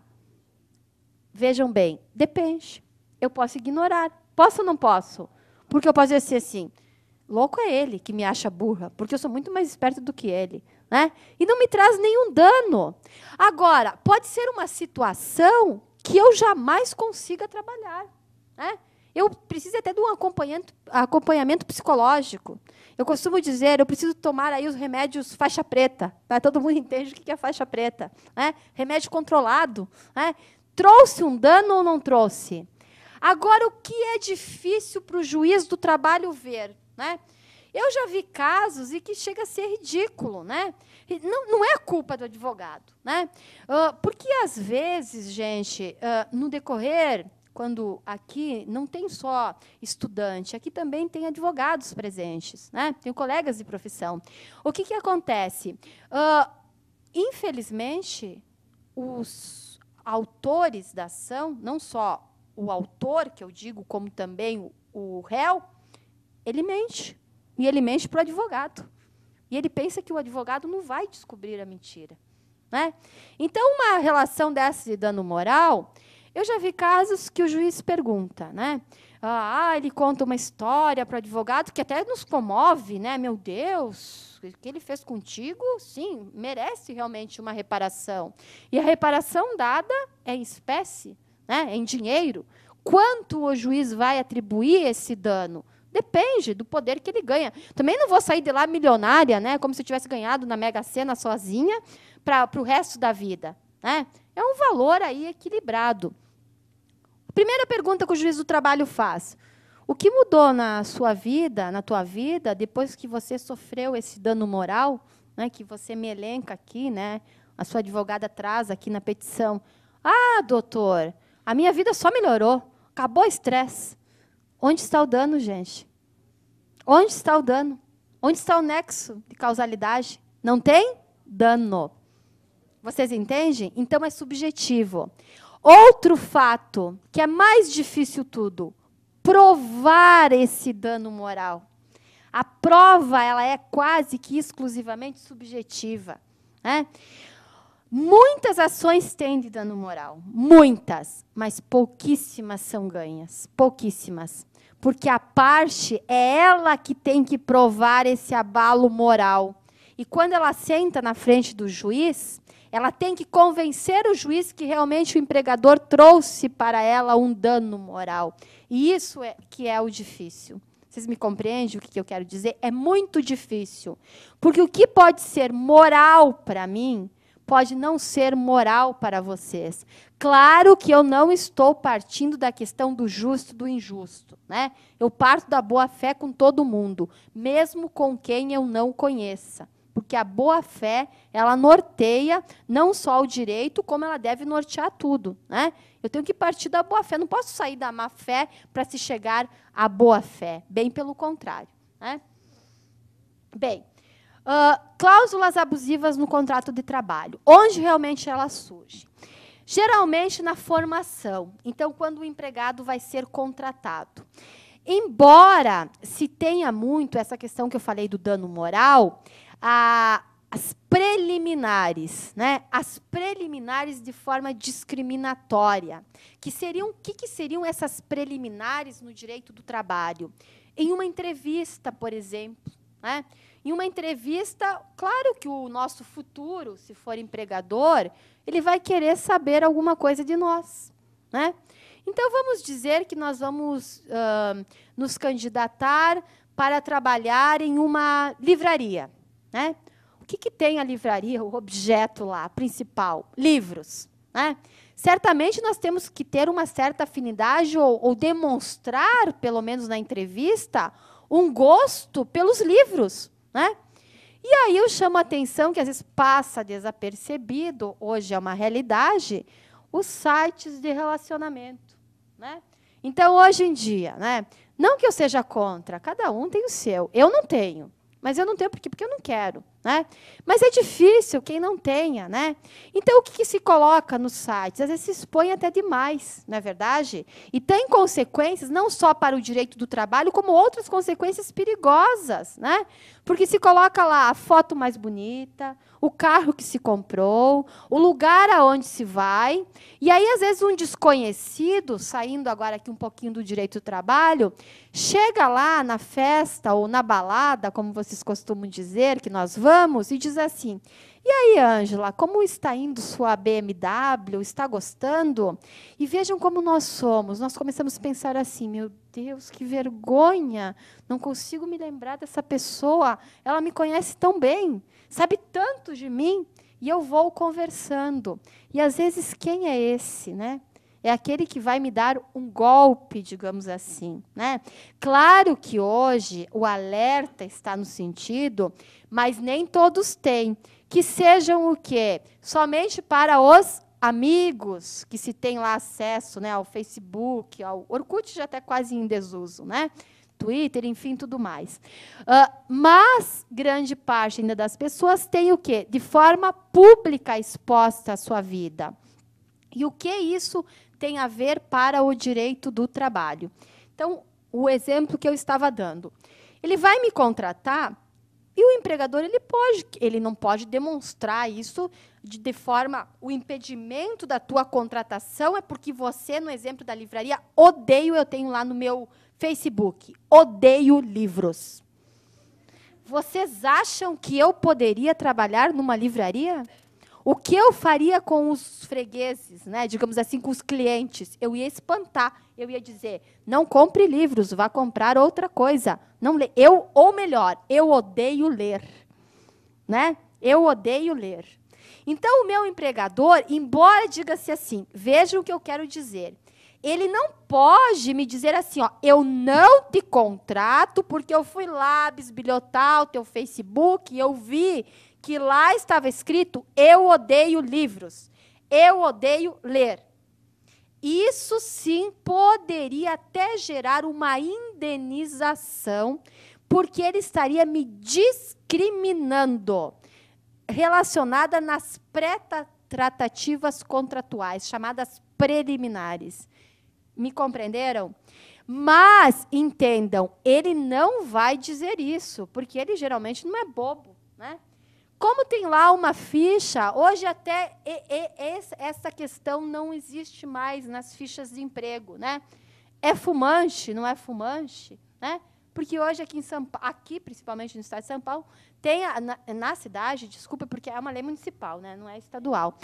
Vejam bem, depende. Eu posso ignorar. Posso ou não posso? Porque eu posso dizer assim, louco é ele que me acha burra, porque eu sou muito mais esperto do que ele, né? E não me traz nenhum dano. Agora, pode ser uma situação que eu jamais consiga trabalhar, né? Eu preciso até de um acompanhamento psicológico. Eu costumo dizer, eu preciso tomar aí os remédios faixa preta. Tá? Todo mundo entende o que é faixa preta, né? Remédio controlado, né? Trouxe um dano ou não trouxe? Agora, o que é difícil para o juiz do trabalho ver, né? Eu já vi casos e que chega a ser ridículo, né? Não é culpa do advogado, né? Porque, às vezes, gente, no decorrer, quando aqui não tem só estudante, aqui também tem advogados presentes, né? Tem colegas de profissão. O que acontece? Infelizmente, os autores da ação, não só o autor, que eu digo, como também o réu, ele mente. E ele mente para o advogado. E ele pensa que o advogado não vai descobrir a mentira, né? Então, uma relação dessa de dano moral, eu já vi casos que o juiz pergunta, né? Ele conta uma história para o advogado que até nos comove, né? Meu Deus, o que ele fez contigo, sim, merece realmente uma reparação. E a reparação dada é em espécie, né? É em dinheiro. Quanto o juiz vai atribuir esse dano? Depende do poder que ele ganha. Também não vou sair de lá milionária, né, como se eu tivesse ganhado na Mega Sena sozinha para o resto da vida. Né? É um valor aí equilibrado. Primeira pergunta que o juiz do trabalho faz. O que mudou na sua vida, na tua vida, depois que você sofreu esse dano moral, né, que você me elenca aqui, né, a sua advogada traz aqui na petição? Ah, doutor, a minha vida só melhorou, acabou o estresse. Onde está o dano, gente? Onde está o dano? Onde está o nexo de causalidade? Não tem dano. Vocês entendem? Então, é subjetivo. Outro fato, que é mais difícil tudo, provar esse dano moral. A prova ela é quase que exclusivamente subjetiva. Né? Muitas ações têm de dano moral, muitas, mas pouquíssimas são ganhas, pouquíssimas. Porque a parte é ela que tem que provar esse abalo moral. E quando ela senta na frente do juiz, ela tem que convencer o juiz que realmente o empregador trouxe para ela um dano moral. E isso é que é o difícil. Vocês me compreendem o que eu quero dizer? É muito difícil. Porque o que pode ser moral para mim, pode não ser moral para vocês. Claro que eu não estou partindo da questão do justo e do injusto. Né? Eu parto da boa-fé com todo mundo, mesmo com quem eu não conheça. Porque a boa-fé, ela norteia não só o direito, como ela deve nortear tudo. Né? Eu tenho que partir da boa-fé. Não posso sair da má-fé para se chegar à boa-fé. Bem pelo contrário. Né? Bem, cláusulas abusivas no contrato de trabalho. Onde realmente elas surgem? Geralmente na formação. Então, quando o empregado vai ser contratado. Embora se tenha muito essa questão que eu falei do dano moral, as preliminares, né? As preliminares de forma discriminatória. Que seriam essas preliminares no direito do trabalho? Em uma entrevista, por exemplo. Né? Em uma entrevista, claro que o nosso futuro, se for empregador, ele vai querer saber alguma coisa de nós. Né? Então, vamos dizer que nós vamos nos candidatar para trabalhar em uma livraria. Né? O que tem a livraria, o objeto lá, principal? Livros. Né? Certamente, nós temos que ter uma certa afinidade ou demonstrar, pelo menos na entrevista, um gosto pelos livros. Né? E aí eu chamo a atenção, que às vezes passa desapercebido, hoje é uma realidade, os sites de relacionamento. Né? Então, hoje em dia, né, não que eu seja contra, cada um tem o seu. Eu não tenho. Mas eu não tenho porque eu não quero. Né? Mas é difícil quem não tenha. Né? Então, o que se coloca nos sites? Às vezes se expõe até demais, não é verdade? E tem consequências não só para o direito do trabalho, como outras consequências perigosas. Né? Porque se coloca lá a foto mais bonita, o carro que se comprou, o lugar aonde se vai. E aí, às vezes, um desconhecido, saindo agora aqui um pouquinho do direito do trabalho, chega lá na festa ou na balada, como vocês costumam dizer, que nós vamos, e diz assim: e aí, Ângela, como está indo sua BMW? Está gostando? E vejam como nós somos. Nós começamos a pensar assim: meu Deus, que vergonha! Não consigo me lembrar dessa pessoa. Ela me conhece tão bem, sabe tanto de mim. E eu vou conversando. E, às vezes, quem é esse? Né? É aquele que vai me dar um golpe, digamos assim. Né? Claro que hoje o alerta está no sentido, mas nem todos têm. Que sejam o quê? Somente para os amigos que se tem lá acesso, né, ao Facebook, ao Orkut já está quase em desuso, né? Twitter, enfim, tudo mais. Mas grande parte ainda das pessoas tem o quê? De forma pública exposta a sua vida. E o que isso tem a ver para o direito do trabalho? Então, o exemplo que eu estava dando. Ele vai me contratar e o empregador ele não pode demonstrar isso de forma... O impedimento da tua contratação é porque você, no exemplo da livraria, eu tenho lá no meu Facebook, odeio livros. Vocês acham que eu poderia trabalhar numa livraria? O que eu faria com os fregueses, né? Digamos assim, com os clientes? Eu ia espantar. Eu ia dizer, não compre livros, vá comprar outra coisa. Não lê. Ou melhor, eu odeio ler. Né? Eu odeio ler. Então, o meu empregador, embora diga-se assim, vejam o que eu quero dizer. Ele não pode me dizer assim, ó, eu não te contrato porque eu fui lá bisbilhotar o teu Facebook e eu vi que lá estava escrito, eu odeio livros, eu odeio ler. Isso sim poderia até gerar uma indenização, porque ele estaria me discriminando, relacionada nas pré-tratativas contratuais, chamadas preliminares. Me compreenderam? Mas, entendam, ele não vai dizer isso, porque ele geralmente não é bobo, né? Como tem lá uma ficha, hoje até essa questão não existe mais nas fichas de emprego, né? É fumante, não é fumante, né? Porque hoje aqui em São Paulo, aqui principalmente no estado de São Paulo, tem na cidade, desculpa, porque é uma lei municipal, né? Não é estadual.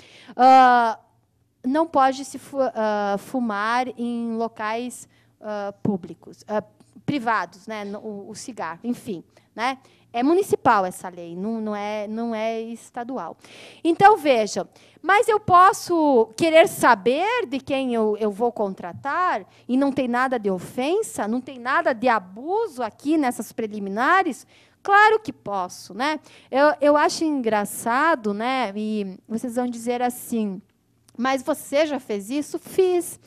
Não pode se fumar em locais públicos, privados, né? O cigarro, enfim, né? É municipal essa lei, não é estadual. Então, vejam, mas eu posso querer saber de quem eu vou contratar e não tem nada de ofensa, não tem nada de abuso aqui nessas preliminares? Claro que posso, né? Eu acho engraçado, né? E vocês vão dizer assim, mas você já fez isso? Fiz.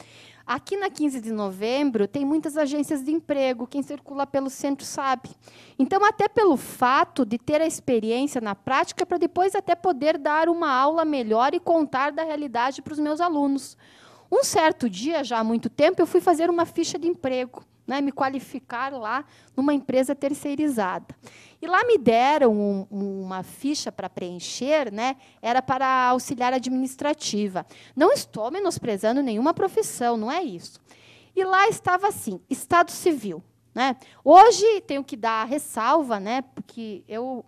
Aqui na 15 de novembro, tem muitas agências de emprego, quem circula pelo centro sabe. Então, até pelo fato de ter a experiência na prática, para depois até poder dar uma aula melhor e contar da realidade para os meus alunos. Um certo dia, já há muito tempo, eu fui fazer uma ficha de emprego, né, me qualificar lá numa empresa terceirizada. E lá me deram uma ficha para preencher, né, era para auxiliar administrativa. Não estou menosprezando nenhuma profissão, não é isso. E lá estava assim, Estado Civil. Né? Hoje tenho que dar a ressalva, né, porque eu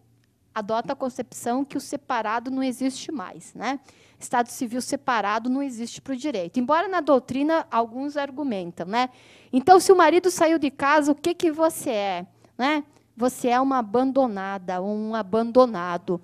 adoto a concepção que o separado não existe mais. Né? Estado Civil separado não existe para o direito. Embora na doutrina alguns argumentam. Né? Então, se o marido saiu de casa, o que você é? Né? Você é uma abandonada, um abandonado.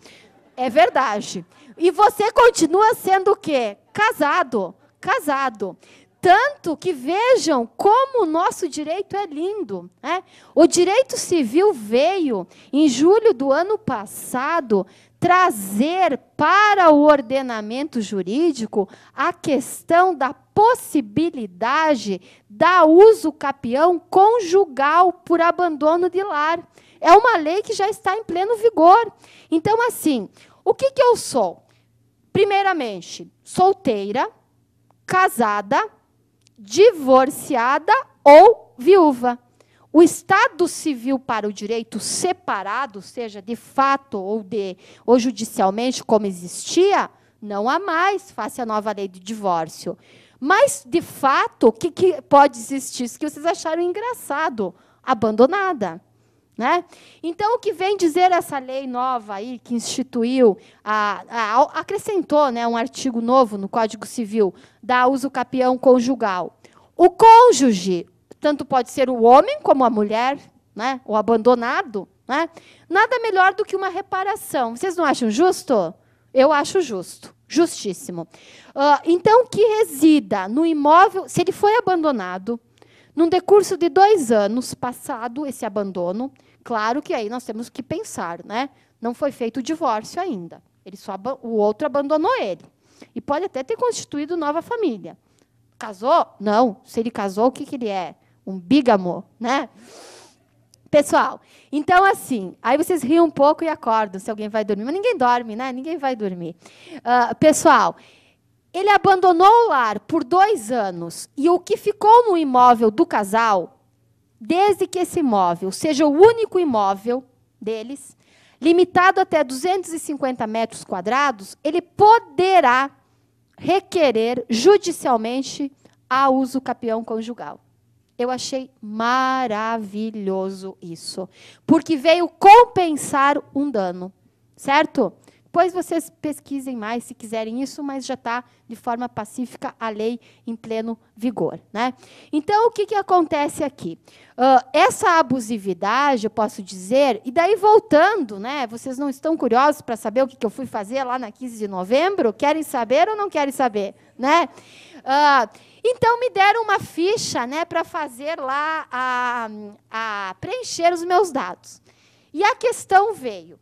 É verdade. E você continua sendo o quê? Casado. Casado. Tanto que vejam como o nosso direito é lindo. Né? O direito civil veio, em julho do ano passado, trazer para o ordenamento jurídico a questão da possibilidade da uso capião conjugal por abandono de lar. É uma lei que já está em pleno vigor. Então, assim, o que eu sou? Primeiramente, solteira, casada, divorciada ou viúva. O Estado Civil para o direito separado, seja de fato ou judicialmente, como existia, não há mais, face à nova lei de divórcio. Mas, de fato, o que pode existir? Isso que vocês acharam engraçado, abandonada. Né? Então, o que vem dizer essa lei nova aí, que instituiu, acrescentou, né, um artigo novo no Código Civil, da uso capião conjugal. O cônjuge, tanto pode ser o homem como a mulher, né, o abandonado, né? Nada melhor do que uma reparação. Vocês não acham justo? Eu acho justo, justíssimo. Então, que resida no imóvel, se ele foi abandonado, num decurso de 2 anos passado esse abandono, claro que aí nós temos que pensar, né? Não foi feito o divórcio ainda. O outro abandonou ele. E pode até ter constituído nova família. Casou? Não. Se ele casou, o que ele é? Um bígamo, né? Pessoal, então, assim, aí vocês riem um pouco e acordam se alguém vai dormir. Mas ninguém dorme, né? Ninguém vai dormir. Pessoal, ele abandonou o lar por 2 anos e o que ficou no imóvel do casal, desde que esse imóvel seja o único imóvel deles, limitado até 250 metros quadrados, ele poderá requerer judicialmente a uso capião conjugal. Eu achei maravilhoso isso, porque veio compensar um dano, certo? Depois vocês pesquisem mais, se quiserem isso, mas já está, de forma pacífica, a lei em pleno vigor, né? Então, o que, que acontece aqui? Essa abusividade, eu posso dizer, e daí voltando, né? Vocês não estão curiosos para saber o que, que eu fui fazer lá na 15 de novembro? Querem saber ou não querem saber? Né? Então, me deram uma ficha, né, para fazer lá, preencher os meus dados. E a questão veio.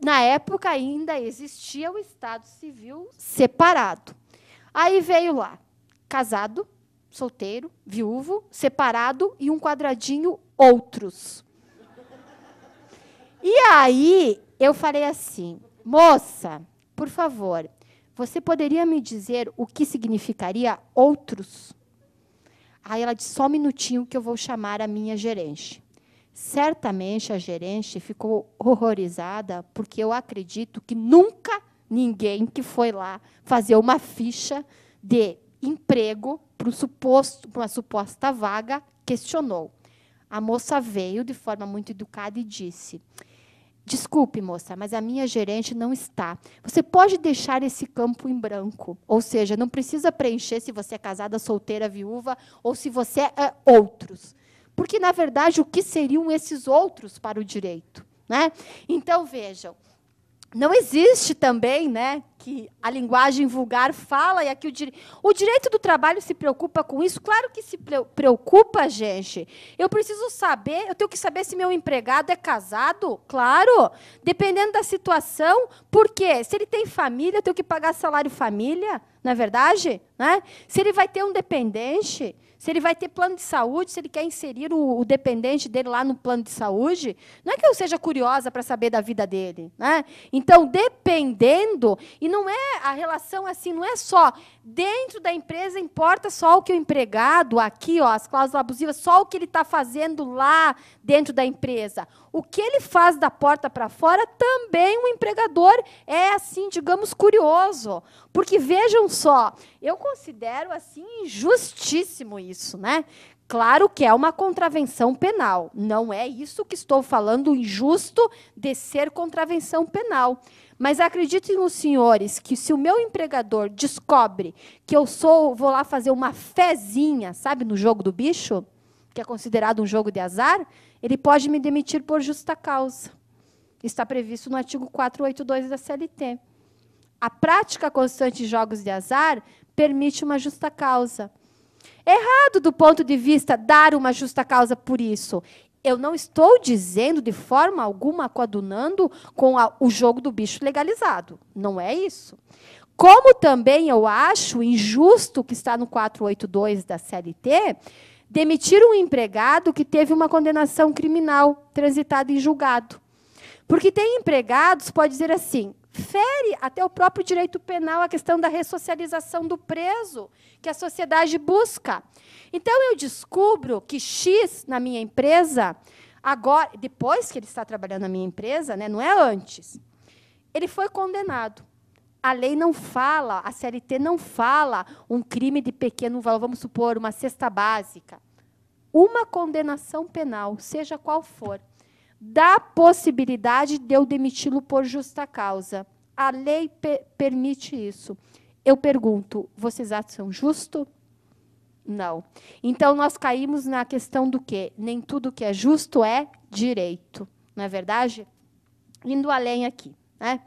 Na época, ainda existia o Estado Civil separado. Aí veio lá, casado, solteiro, viúvo, separado e um quadradinho outros. E aí, eu falei assim, moça, por favor, você poderia me dizer o que significaria outros? Aí ela disse, só um minutinho que eu vou chamar a minha gerente. Certamente a gerente ficou horrorizada, porque eu acredito que nunca ninguém que foi lá fazer uma ficha de emprego para uma suposta vaga questionou. A moça veio de forma muito educada e disse, desculpe, moça, mas a minha gerente não está. Você pode deixar esse campo em branco. Ou seja, não precisa preencher se você é casada, solteira, viúva, ou se você é outros. Porque, na verdade, o que seriam esses outros para o direito? Né? Então, vejam, não existe também, né, que a linguagem vulgar fala, e aqui o direito do trabalho se preocupa com isso? Claro que se preocupa, gente. Eu preciso saber, eu tenho que saber se meu empregado é casado, claro, dependendo da situação, porque se ele tem família, eu tenho que pagar salário família, não é verdade? Né? Se ele vai ter um dependente, se ele vai ter plano de saúde, se ele quer inserir o dependente dele lá no plano de saúde, não é que eu seja curiosa para saber da vida dele. Né? Então, dependendo, e não é a relação assim, não é só dentro da empresa, importa só o que o empregado, aqui, ó, as cláusulas abusivas, só o que ele está fazendo lá dentro da empresa. O que ele faz da porta para fora, também o empregador é, assim, digamos, curioso. Porque, vejam só, eu considero assim injustíssimo isso, né? Claro que é uma contravenção penal. Não é isso que estou falando, injusto de ser contravenção penal. Mas acreditem os senhores que se o meu empregador descobre que eu vou lá fazer uma fezinha, sabe, no jogo do bicho, que é considerado um jogo de azar, ele pode me demitir por justa causa. Está previsto no artigo 482 da CLT. A prática constante de jogos de azar permite uma justa causa. Errado do ponto de vista dar uma justa causa por isso. Eu não estou dizendo de forma alguma coadunando com o jogo do bicho legalizado. Não é isso. Como também eu acho injusto, que está no 482 da CLT, demitir um empregado que teve uma condenação criminal transitada em julgado. Porque tem empregados, pode dizer assim, fere até o próprio direito penal a questão da ressocialização do preso, que a sociedade busca. Então, eu descubro que X na minha empresa, agora, depois que ele está trabalhando na minha empresa, né, não é antes, ele foi condenado. A lei não fala, a CLT não fala um crime de pequeno valor, vamos supor, uma cesta básica. Uma condenação penal, seja qual for, dá possibilidade de eu demiti-lo por justa causa. A lei permite isso. Eu pergunto, vocês acham justo? Não. Então, nós caímos na questão do quê? Nem tudo que é justo é direito. Não é verdade? Indo além aqui, né?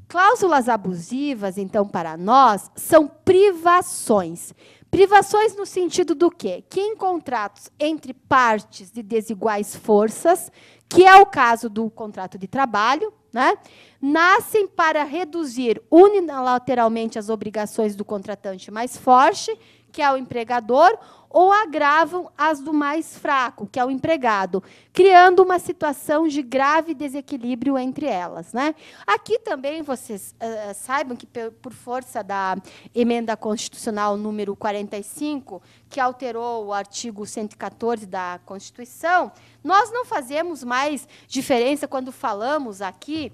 Cláusulas abusivas, então, para nós, são privações. Privações no sentido do quê? Que em contratos entre partes de desiguais forças, que é o caso do contrato de trabalho, né, nascem para reduzir unilateralmente as obrigações do contratante mais forte, que é o empregador, ou agravam as do mais fraco, que é o empregado, criando uma situação de grave desequilíbrio entre elas. Né? Aqui também vocês saibam que, por força da emenda constitucional número 45, que alterou o artigo 114 da Constituição, nós não fazemos mais diferença quando falamos aqui,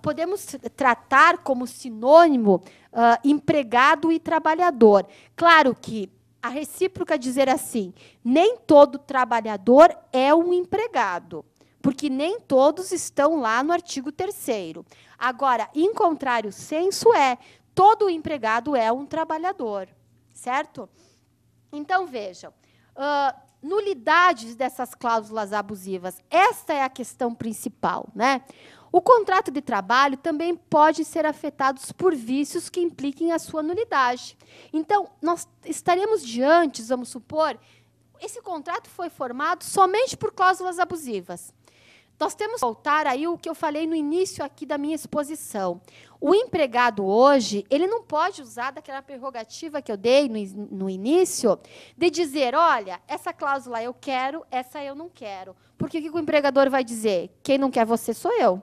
podemos tratar como sinônimo empregado e trabalhador. Claro que a recíproca dizer assim, nem todo trabalhador é um empregado. porque nem todos estão lá no artigo 3º. Agora, em contrário senso todo empregado é um trabalhador, certo? Então, vejam, nulidades dessas cláusulas abusivas, essa é a questão principal, né? O contrato de trabalho também pode ser afetado por vícios que impliquem a sua nulidade. Então, nós estaremos diante, vamos supor, esse contrato foi formado somente por cláusulas abusivas. Nós temos que voltar aí o que eu falei no início aqui da minha exposição. O empregado hoje, ele não pode usar daquela prerrogativa que eu dei no início, de dizer, olha, essa cláusula eu quero, essa eu não quero. Porque o que o empregador vai dizer? Quem não quer você sou eu.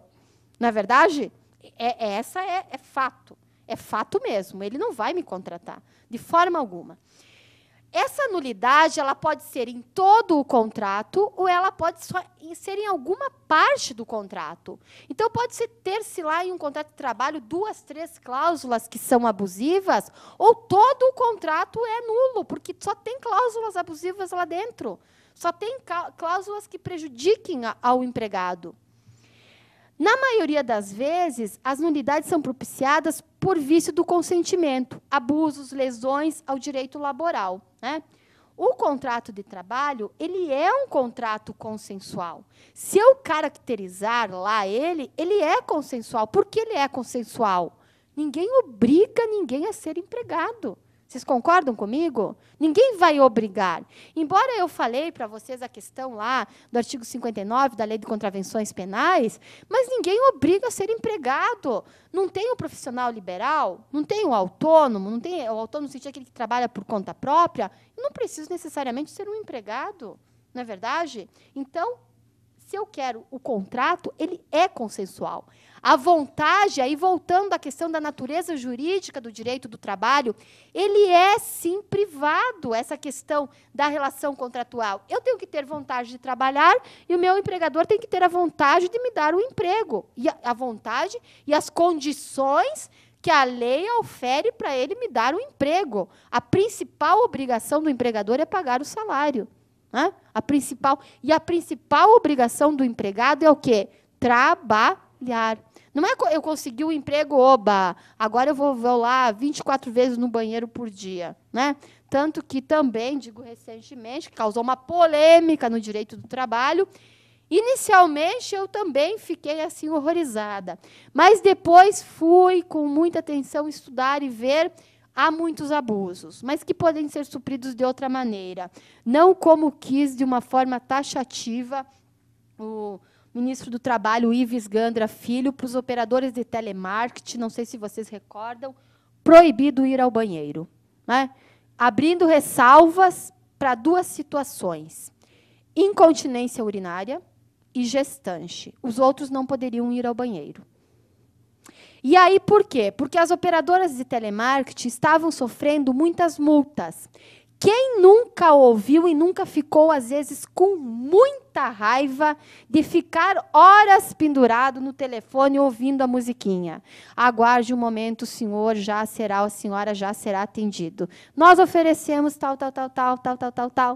Não é verdade? Essa é fato. É fato mesmo. Ele não vai me contratar, de forma alguma. Essa nulidade ela pode ser em todo o contrato ou ela pode ser em alguma parte do contrato. Então, pode ter-se lá em um contrato de trabalho 2, 3 cláusulas que são abusivas, ou todo o contrato é nulo, porque só tem cláusulas abusivas lá dentro. Só tem cláusulas que prejudiquem ao empregado. Na maioria das vezes, as nulidades são propiciadas por vício do consentimento, abusos, lesões ao direito laboral, né? O contrato de trabalho, ele é um contrato consensual. Se eu caracterizar lá ele é consensual. Por que ele é consensual? Ninguém obriga ninguém a ser empregado. Vocês concordam comigo? Ninguém vai obrigar. Embora eu falei para vocês a questão lá do artigo 59 da Lei de Contravenções Penais, mas ninguém obriga a ser empregado. Não tem o profissional liberal, não tem o autônomo, não tem o autônomo no sentido aquele que trabalha por conta própria, não precisa necessariamente ser um empregado, não é verdade? Então, se eu quero o contrato, ele é consensual. A vontade, aí voltando à questão da natureza jurídica do direito do trabalho, ele é, sim, privado, essa questão da relação contratual. Eu tenho que ter vontade de trabalhar e o meu empregador tem que ter a vontade de me dar o emprego. E a vontade e as condições que a lei ofere para ele me dar o emprego. A principal obrigação do empregador é pagar o salário. Né? A principal obrigação do empregado é o quê? Trabalhar. Não é eu consegui o emprego, oba, agora eu vou lá 24 vezes no banheiro por dia. Né? Tanto que também, digo recentemente, que causou uma polêmica no direito do trabalho, inicialmente eu também fiquei assim horrorizada. Mas depois fui com muita atenção estudar e ver. Há muitos abusos, mas que podem ser supridos de outra maneira. Não como quis, de uma forma taxativa, o ministro do Trabalho, Ives Gandra Filho, para os operadores de telemarketing, não sei se vocês recordam, proibido ir ao banheiro. Né? Abrindo ressalvas para 2 situações. Incontinência urinária e gestante. Os outros não poderiam ir ao banheiro. E aí, por quê? Porque as operadoras de telemarketing estavam sofrendo muitas multas. Quem nunca ouviu e nunca ficou, às vezes, com muita raiva de ficar horas pendurado no telefone ouvindo a musiquinha? Aguarde um momento, o senhor já será, a senhora já será atendido. Nós oferecemos tal.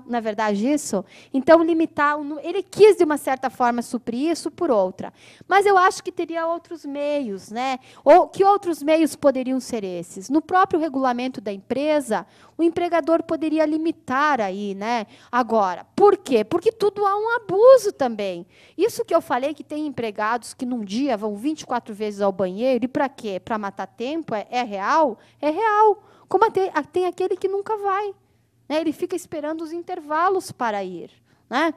Não é verdade isso? Então, limitar, ele quis, de uma certa forma, suprir isso por outra. Mas eu acho que teria outros meios, né? Ou que outros meios poderiam ser esses? No próprio regulamento da empresa, o empregador poderia limitar aí, né? Agora, por quê? Porque tudo há um abuso também. Isso que eu falei, que tem empregados que num dia vão 24 vezes ao banheiro, e para quê? Para matar tempo? É real? É real. Como tem aquele que nunca vai. Né? Ele fica esperando os intervalos para ir. Né?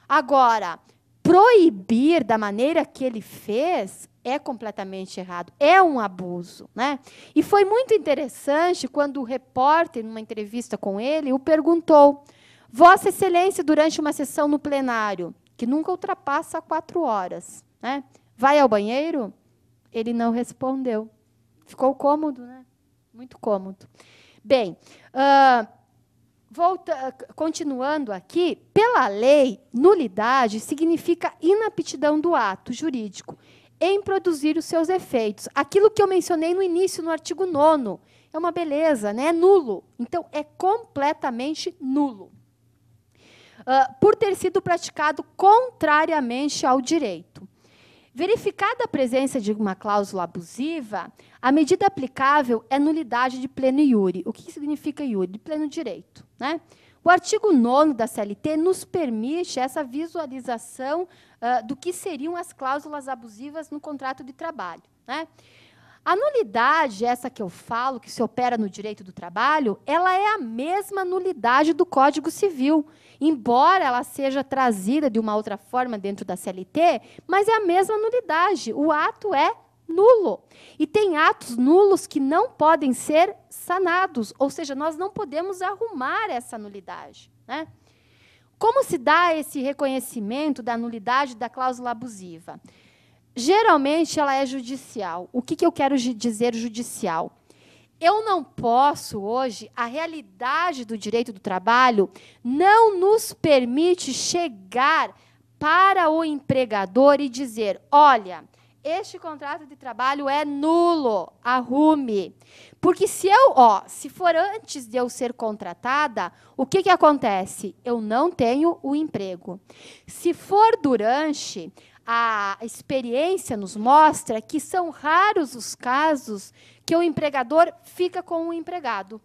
Agora, proibir da maneira que ele fez é completamente errado, é um abuso. Né? E foi muito interessante quando o repórter, numa entrevista com ele, o perguntou, Vossa Excelência, durante uma sessão no plenário, que nunca ultrapassa 4 horas, né? Vai ao banheiro? Ele não respondeu. Ficou cômodo, né? Muito cômodo. Bem, continuando aqui, pela lei, nulidade significa inaptidão do ato jurídico em produzir os seus efeitos. Aquilo que eu mencionei no início, no artigo 9º, é uma beleza, né? É nulo. Então, é completamente nulo. por ter sido praticado contrariamente ao direito. Verificada a presença de uma cláusula abusiva, a medida aplicável é nulidade de pleno iure. O que significa iure? De pleno direito, né? O artigo 9º da CLT nos permite essa visualização do que seriam as cláusulas abusivas no contrato de trabalho, né? A nulidade, essa que eu falo, que se opera no direito do trabalho, ela é a mesma nulidade do Código Civil, embora ela seja trazida de uma outra forma dentro da CLT, mas é a mesma nulidade. O ato é nulo. E tem atos nulos que não podem ser sanados, ou seja, nós não podemos arrumar essa nulidade, né? Como se dá esse reconhecimento da nulidade da cláusula abusiva? Geralmente, ela é judicial. O que eu quero dizer judicial? Eu não posso, hoje, a realidade do direito do trabalho não nos permite chegar para o empregador e dizer, olha, este contrato de trabalho é nulo, arrume. Porque se for antes de eu ser contratada, o que acontece? Eu não tenho o emprego. Se for durante, a experiência nos mostra que são raros os casos que o empregador fica com o empregado.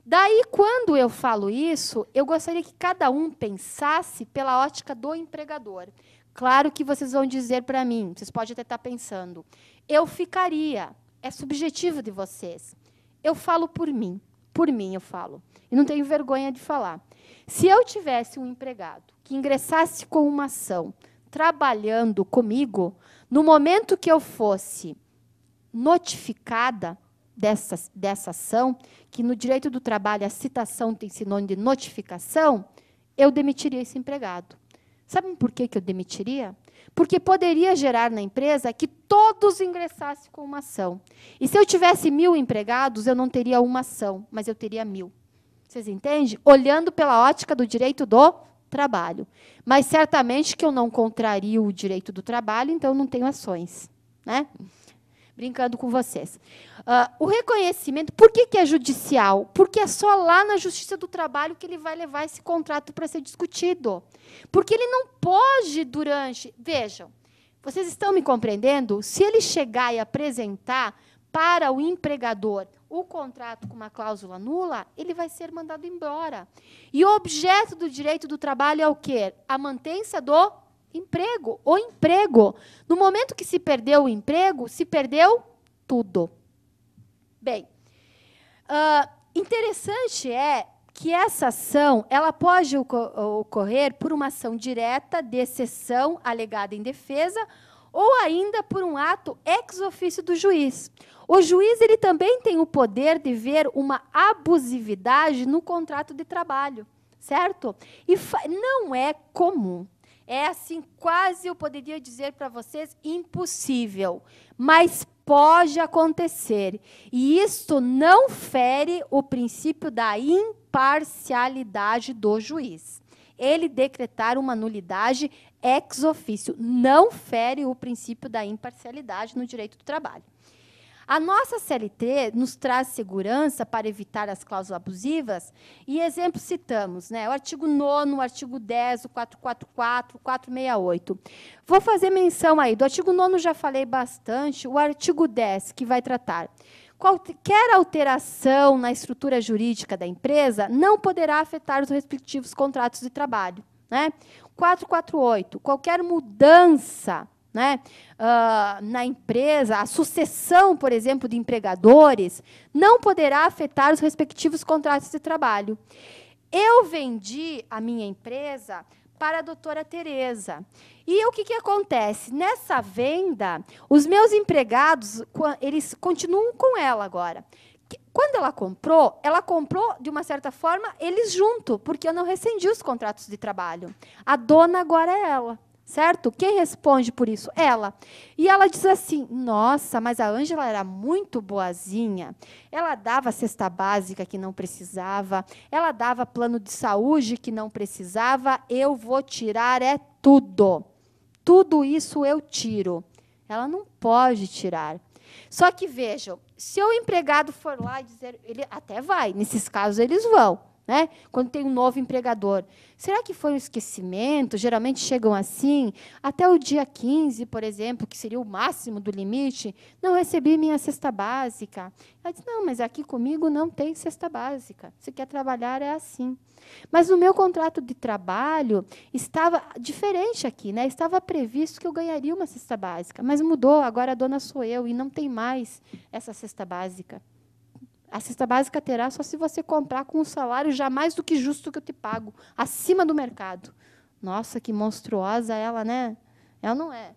Daí, quando eu falo isso, eu gostaria que cada um pensasse pela ótica do empregador. Claro que vocês vão dizer para mim, vocês podem até estar pensando, eu ficaria, é subjetivo de vocês. Eu falo por mim eu falo, e não tenho vergonha de falar. Se eu tivesse um empregado que ingressasse com uma ação, trabalhando comigo, no momento que eu fosse notificada dessa ação, que no direito do trabalho a citação tem sinônimo de notificação, eu demitiria esse empregado. Sabem por que eu demitiria? Porque poderia gerar na empresa que todos ingressassem com uma ação. E se eu tivesse 1000 empregados, eu não teria uma ação, mas eu teria 1000. Vocês entendem? Olhando pela ótica do direito do trabalho. Mas certamente que eu não contrario o direito do trabalho, então eu não tenho ações, né? Brincando com vocês. O reconhecimento, por que é judicial? Porque é só lá na Justiça do Trabalho que ele vai levar esse contrato para ser discutido. Porque ele não pode durante... Vejam, vocês estão me compreendendo? Se ele chegar e apresentar para o empregador o contrato com uma cláusula nula, ele vai ser mandado embora. E o objeto do direito do trabalho é o quê? A mantença do emprego. O emprego. No momento que se perdeu o emprego, se perdeu tudo. Bem, interessante é que essa ação ela pode ocorrer por uma ação direta de exceção alegada em defesa ou ainda por um ato ex officio do juiz. O juiz ele também tem o poder de ver uma abusividade no contrato de trabalho, certo? E não é comum. É assim, quase eu poderia dizer para vocês, impossível. Mas pode acontecer. E isto não fere o princípio da imparcialidade do juiz. Ele decretar uma nulidade ex officio não fere o princípio da imparcialidade no direito do trabalho. A nossa CLT nos traz segurança para evitar as cláusulas abusivas, e exemplos citamos, né, o artigo 9º, o artigo 10, o 444, o 468. Vou fazer menção aí, do artigo 9º já falei bastante, o artigo 10, que vai tratar. Qualquer alteração na estrutura jurídica da empresa não poderá afetar os respectivos contratos de trabalho, né? 448, qualquer mudança, né, na empresa, a sucessão, por exemplo, de empregadores, não poderá afetar os respectivos contratos de trabalho. Eu vendi a minha empresa para a doutora Tereza. E o que acontece? Nessa venda, os meus empregados, eles continuam com ela agora. Quando ela comprou, de uma certa forma, eles junto, porque eu não rescindi os contratos de trabalho. A dona agora é ela. Certo? Quem responde por isso? Ela. E ela diz assim, nossa, mas a Ângela era muito boazinha. Ela dava cesta básica que não precisava, ela dava plano de saúde que não precisava, eu vou tirar tudo. Tudo isso eu tiro. Ela não pode tirar. Só que, vejam, se o empregado for lá e dizer, ele até vai, nesses casos eles vão, né? Quando tem um novo empregador. Será que foi um esquecimento? Geralmente chegam assim, até o dia 15, por exemplo, que seria o máximo do limite, não recebi minha cesta básica. Ela diz, não, mas aqui comigo não tem cesta básica. Se quer trabalhar, é assim. Mas no meu contrato de trabalho estava diferente aqui, né? Estava previsto que eu ganharia uma cesta básica, mas mudou, agora a dona sou eu e não tem mais essa cesta básica. A cesta básica terá só se você comprar com um salário já mais do que justo que eu te pago, acima do mercado. Nossa, que monstruosa ela, né? Ela não é.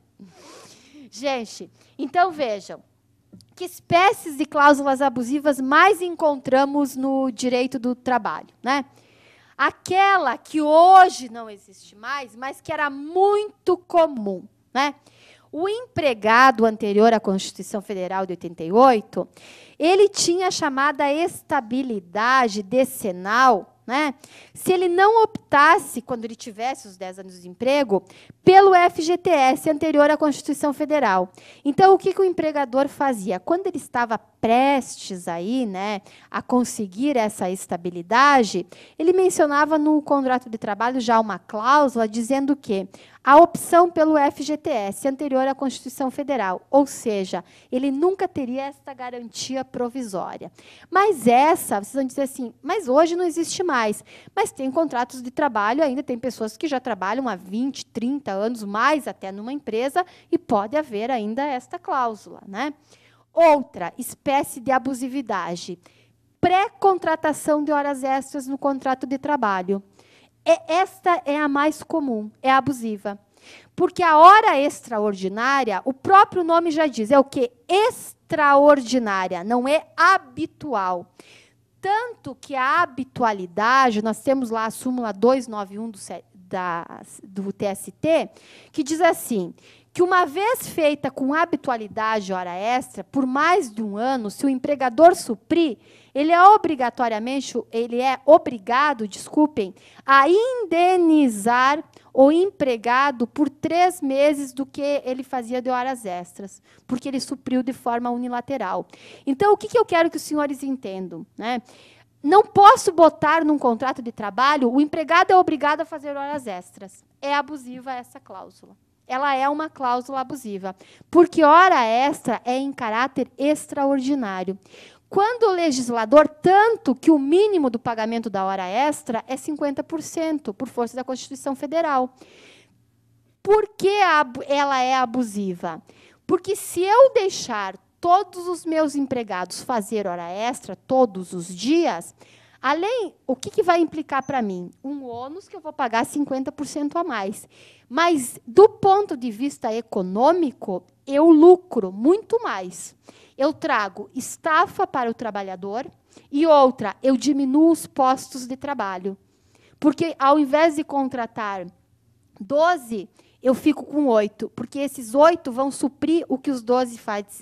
Gente, então vejam, que espécies de cláusulas abusivas mais encontramos no direito do trabalho, né? Aquela que hoje não existe mais, mas que era muito comum, né? O empregado anterior à Constituição Federal de 88, ele tinha a chamada estabilidade decenal, né? Se ele não optasse, quando ele tivesse os 10 anos de emprego, pelo FGTS anterior à Constituição Federal. Então, o que o empregador fazia? Quando ele estava prestes aí, né, a conseguir essa estabilidade, ele mencionava no contrato de trabalho já uma cláusula dizendo que a opção pelo FGTS anterior à Constituição Federal, ou seja, ele nunca teria esta garantia provisória. Mas essa, vocês vão dizer assim, mas hoje não existe mais. Mas tem contratos de trabalho, ainda tem pessoas que já trabalham há 20, 30 anos, mais até numa empresa, e pode haver ainda esta cláusula, né? Outra espécie de abusividade, pré-contratação de horas extras no contrato de trabalho. Esta é a mais comum, é a abusiva. Porque a hora extraordinária, o próprio nome já diz, é o quê? Extraordinária, não é habitual. Tanto que a habitualidade, nós temos lá a súmula 291 do TST, que diz assim, que uma vez feita com habitualidade hora extra, por mais de um ano, se o empregador suprir, ele é obrigado, a indenizar o empregado por 3 meses do que ele fazia de horas extras, porque ele supriu de forma unilateral. Então, o que eu quero que os senhores entendam, né? Não posso botar num contrato de trabalho, o empregado é obrigado a fazer horas extras. É abusiva essa cláusula. Ela é uma cláusula abusiva, porque hora extra é em caráter extraordinário. Quando o legislador, tanto que o mínimo do pagamento da hora extra é 50%, por força da Constituição Federal. Por que ela é abusiva? Porque se eu deixar todos os meus empregados fazer hora extra todos os dias, além, o que vai implicar para mim? Um ônus que eu vou pagar 50% a mais. Mas, do ponto de vista econômico, eu lucro muito mais. Eu trago estafa para o trabalhador e outra, eu diminuo os postos de trabalho. Porque, ao invés de contratar 12, eu fico com 8, porque esses 8 vão suprir o que os 12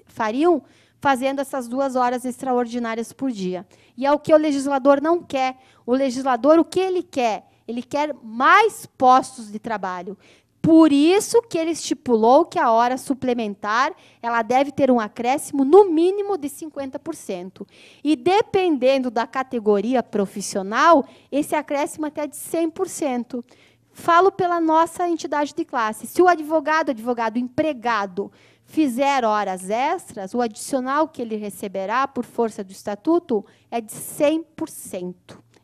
fariam fazendo essas 2 horas extraordinárias por dia. E é o que o legislador não quer. O legislador, o que ele quer? Ele quer mais postos de trabalho. Por isso que ele estipulou que a hora suplementar ela deve ter um acréscimo, no mínimo, de 50%. E, dependendo da categoria profissional, esse acréscimo até de 100%. Falo pela nossa entidade de classe. Se o advogado empregado, fizer horas extras, o adicional que ele receberá por força do estatuto é de 100%.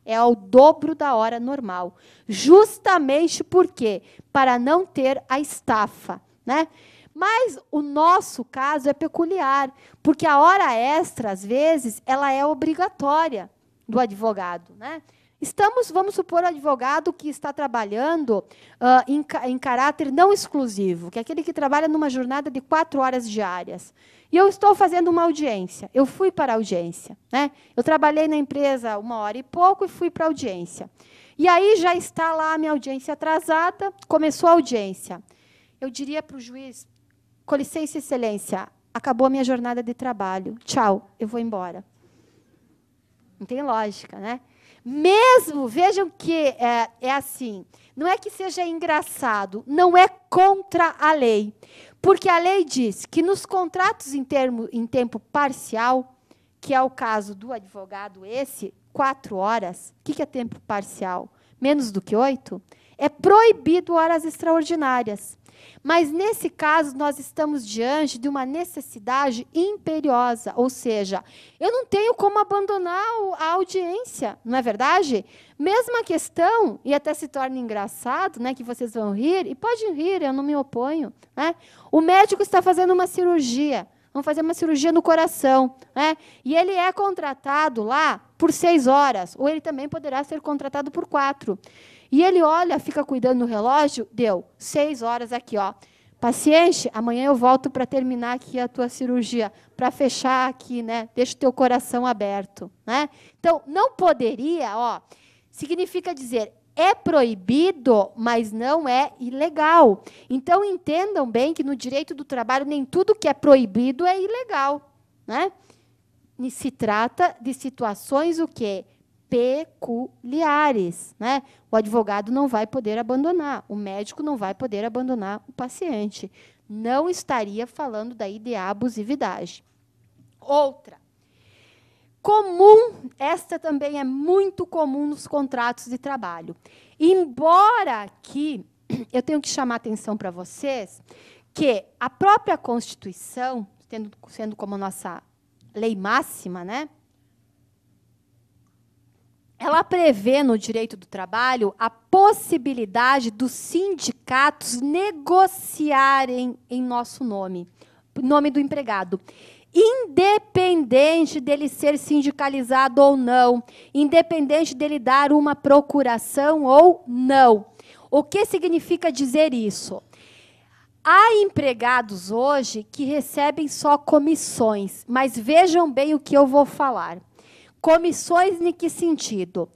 É o dobro da hora normal. Justamente porque para não ter a estafa, né? Mas o nosso caso é peculiar, porque a hora extra, às vezes, ela é obrigatória do advogado, né? Vamos supor, o advogado que está trabalhando em caráter não exclusivo, que é aquele que trabalha numa jornada de 4 horas diárias. E eu estou fazendo uma audiência. Eu fui para a audiência, né? Eu trabalhei na empresa 1 hora e pouco e fui para a audiência. E aí já está lá a minha audiência atrasada, começou a audiência. Eu diria para o juiz, com licença, excelência, acabou a minha jornada de trabalho. Tchau, eu vou embora. Não tem lógica, né? Mesmo, vejam que é assim, não é que seja engraçado, não é contra a lei. Porque a lei diz que nos contratos em tempo parcial, que é o caso do advogado esse, 4 horas, o que é tempo parcial? Menos do que 8? É proibido horas extraordinárias. Mas, nesse caso, nós estamos diante de uma necessidade imperiosa, ou seja, eu não tenho como abandonar a audiência, não é verdade? Mesma questão, e até se torna engraçado, né, que vocês vão rir, e podem rir, eu não me oponho. Né? O médico está fazendo uma cirurgia, vamos fazer uma cirurgia no coração, né? E ele é contratado lá por 6 horas, ou ele também poderá ser contratado por 4. E ele olha, fica cuidando do relógio, deu 6 horas aqui, ó. Paciente, amanhã eu volto para terminar aqui a tua cirurgia, para fechar aqui, né? Deixa o teu coração aberto, né? Então, não poderia, ó, significa dizer, é proibido, mas não é ilegal. Então, entendam bem que no direito do trabalho nem tudo que é proibido é ilegal, né? E se trata de situações o quê? Peculiares, né? O advogado não vai poder abandonar, o médico não vai poder abandonar o paciente. Não estaria falando daí de abusividade. Outra. Comum, esta também é muito comum nos contratos de trabalho. Embora aqui, eu tenho que chamar a atenção para vocês, que a própria Constituição, sendo como nossa lei máxima, né? Ela prevê no direito do trabalho a possibilidade dos sindicatos negociarem em nosso nome do empregado, independente dele ser sindicalizado ou não, independente dele dar uma procuração ou não. O que significa dizer isso? Há empregados hoje que recebem só comissões, mas vejam bem o que eu vou falar. Comissões em que sentido?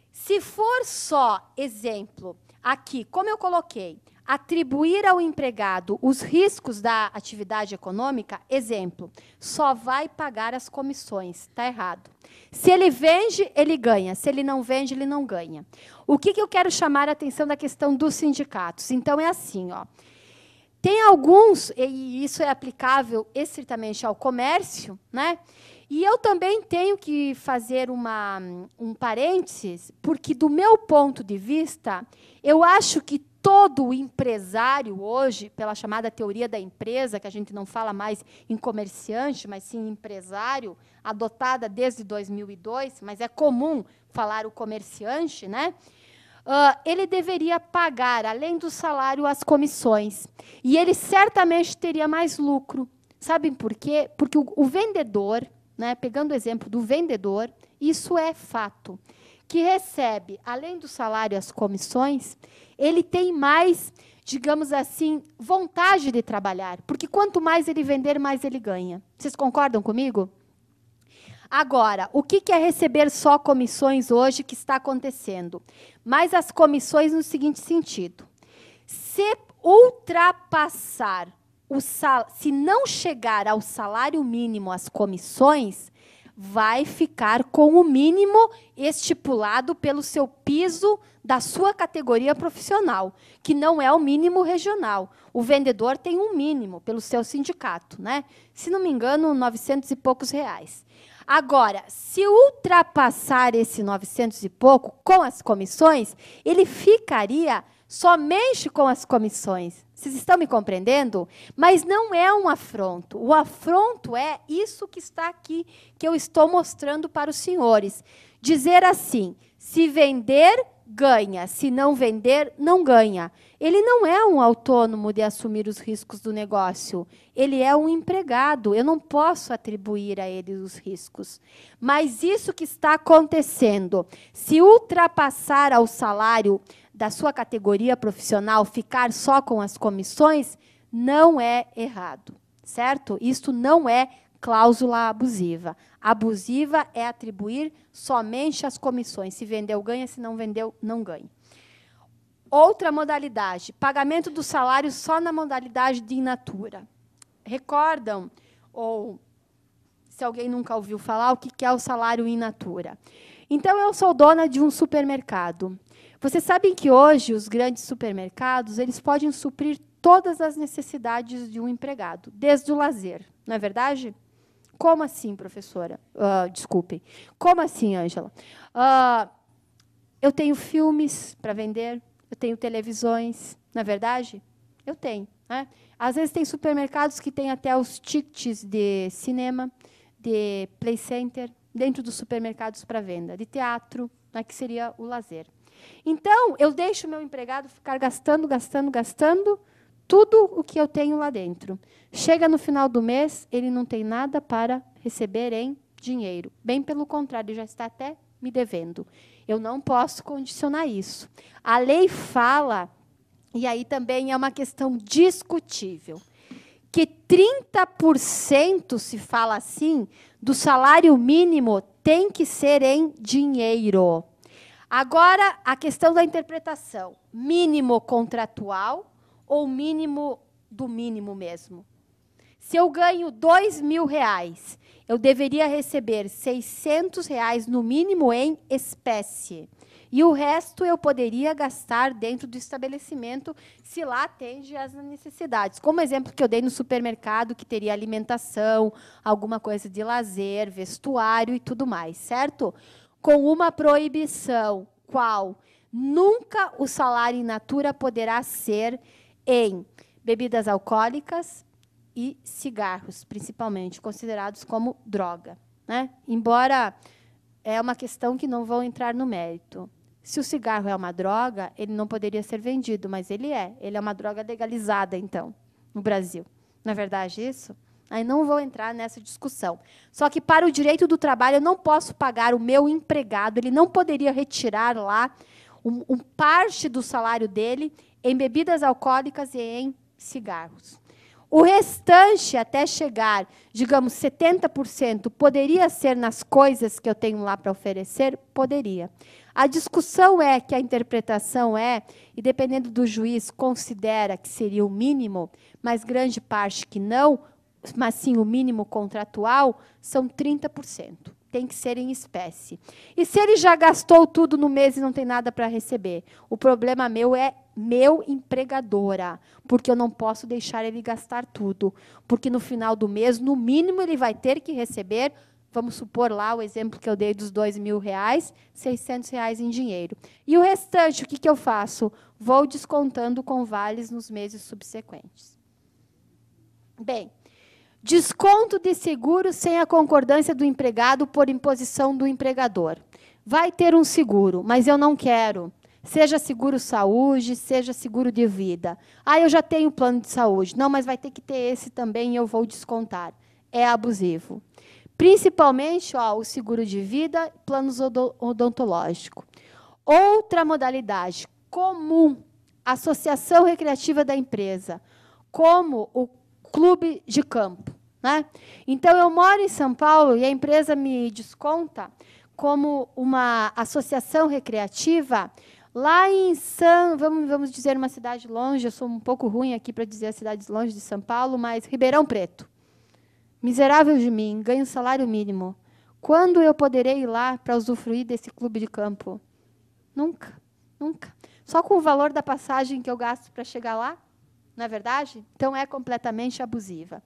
Se for só, exemplo, aqui, como eu coloquei, atribuir ao empregado os riscos da atividade econômica, exemplo, só vai pagar as comissões, está errado. Se ele vende, ele ganha, se ele não vende, ele não ganha. O que eu quero chamar a atenção da questão dos sindicatos? Então, é assim, ó. Tem alguns, e isso é aplicável estritamente ao comércio, né? E eu também tenho que fazer um parênteses, porque, do meu ponto de vista, eu acho que todo empresário hoje, pela chamada teoria da empresa, que a gente não fala mais em comerciante, mas sim empresário, adotada desde 2002, mas é comum falar o comerciante, né? Ele deveria pagar, além do salário, as comissões. E ele certamente teria mais lucro. Sabem por quê? Porque o vendedor, né, pegando o exemplo do vendedor, isso é fato, que recebe, além do salário, as comissões, ele tem mais, digamos assim, vontade de trabalhar. Porque quanto mais ele vender, mais ele ganha. Vocês concordam comigo? Agora, o que é receber só comissões hoje que está acontecendo? Mas as comissões no seguinte sentido. Se ultrapassar, se não chegar ao salário mínimo as comissões, vai ficar com o mínimo estipulado pelo seu piso da sua categoria profissional, que não é o mínimo regional. O vendedor tem um mínimo pelo seu sindicato, né? Se não me engano, 900 e poucos reais. Agora, se ultrapassar esse 900 e pouco com as comissões, ele ficaria somente com as comissões. Vocês estão me compreendendo? Mas não é um afronto. O afronto é isso que está aqui, que eu estou mostrando para os senhores. Dizer assim, se vender, ganha. Se não vender, não ganha. Ele não é um autônomo de assumir os riscos do negócio. Ele é um empregado. Eu não posso atribuir a ele os riscos. Mas isso que está acontecendo, se ultrapassar ao salário da sua categoria profissional, ficar só com as comissões, não é errado, certo? Isso não é cláusula abusiva. Abusiva é atribuir somente as comissões. Se vendeu, ganha. Se não vendeu, não ganha. Outra modalidade, pagamento do salário só na modalidade de in natura. Recordam, ou se alguém nunca ouviu falar, o que é o salário in natura? Então, eu sou dona de um supermercado. Vocês sabem que hoje os grandes supermercados, eles podem suprir todas as necessidades de um empregado, desde o lazer, não é verdade? Como assim, professora? Desculpem. Como assim, Ângela? Eu tenho filmes para vender, eu tenho televisões, não é verdade? Eu tenho. Né? Às vezes tem supermercados que têm até os tickets de cinema, de play center, dentro dos supermercados para venda, de teatro, né, que seria o lazer. Então, eu deixo o meu empregado ficar gastando tudo o que eu tenho lá dentro. Chega no final do mês, ele não tem nada para receber em dinheiro. Bem pelo contrário, ele já está até me devendo. Eu não posso condicionar isso. A lei fala, e aí também é uma questão discutível, que 30%, se fala assim, do salário mínimo tem que ser em dinheiro. Agora, a questão da interpretação. Mínimo contratual ou mínimo do mínimo mesmo? Se eu ganho R$2.000, eu deveria receber R$600 no mínimo em espécie. E o resto eu poderia gastar dentro do estabelecimento, se lá atende às necessidades. Como exemplo que eu dei no supermercado, que teria alimentação, alguma coisa de lazer, vestuário e tudo mais, certo? Com uma proibição, qual? Nunca o salário in natura poderá ser em bebidas alcoólicas e cigarros, principalmente, considerados como droga. Né? Embora é uma questão que não vou entrar no mérito. Se o cigarro é uma droga, ele não poderia ser vendido, mas ele é. Ele é uma droga legalizada, então, no Brasil. Não é verdade isso? Aí não vou entrar nessa discussão. Só que, para o direito do trabalho, eu não posso pagar o meu empregado, ele não poderia retirar lá parte do salário dele em bebidas alcoólicas e em cigarros. O restante, até chegar, digamos, 70%, poderia ser nas coisas que eu tenho lá para oferecer? Poderia. A discussão é que a interpretação é, e dependendo do juiz, considera que seria o mínimo, mas grande parte que não, mas sim o mínimo contratual, são 30%. Tem que ser em espécie. E se ele já gastou tudo no mês e não tem nada para receber? O problema meu é meu empregadora, porque eu não posso deixar ele gastar tudo, porque no final do mês, no mínimo, ele vai ter que receber, vamos supor lá o exemplo que eu dei dos R$2.000, R$600 em dinheiro. E o restante, o que eu faço? Vou descontando com vales nos meses subsequentes. Bem, desconto de seguro sem a concordância do empregado por imposição do empregador. Vai ter um seguro, mas eu não quero. Seja seguro-saúde, seja seguro de vida. Eu já tenho plano de saúde. Não, mas vai ter que ter esse também e eu vou descontar. É abusivo. Principalmente o seguro de vida, planos odontológicos. Outra modalidade comum, associação recreativa da empresa, como o clube de campo. Né? Então, eu moro em São Paulo e a empresa me desconta como uma associação recreativa lá em vamos dizer uma cidade longe, eu sou um pouco ruim aqui para dizer as cidades longe de São Paulo, mas Ribeirão Preto. Miserável de mim, ganho salário mínimo. Quando eu poderei ir lá para usufruir desse clube de campo? Nunca, nunca. Só com o valor da passagem que eu gasto para chegar lá? Não é verdade? Então, é completamente abusiva.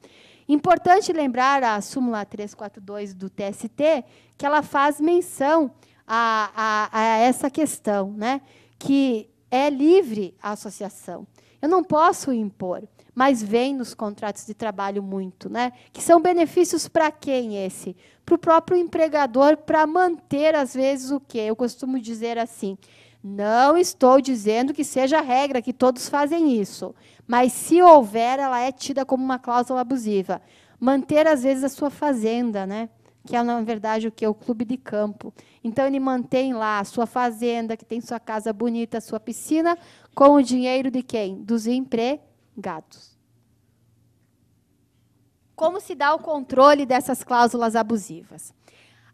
Importante lembrar a súmula 342 do TST, que ela faz menção a essa questão, né? Que é livre a associação. Eu não posso impor, mas vem nos contratos de trabalho muito, né? Que são benefícios para quem esse? Para o próprio empregador, para manter, às vezes, o quê? Eu costumo dizer assim, não estou dizendo que seja regra, que todos fazem isso, mas, se houver, ela é tida como uma cláusula abusiva. Manter, às vezes, a sua fazenda, né? Que é, na verdade, o que? O clube de campo. Então, ele mantém lá a sua fazenda, que tem sua casa bonita, sua piscina, com o dinheiro de quem? Dos empregados. Como se dá o controle dessas cláusulas abusivas?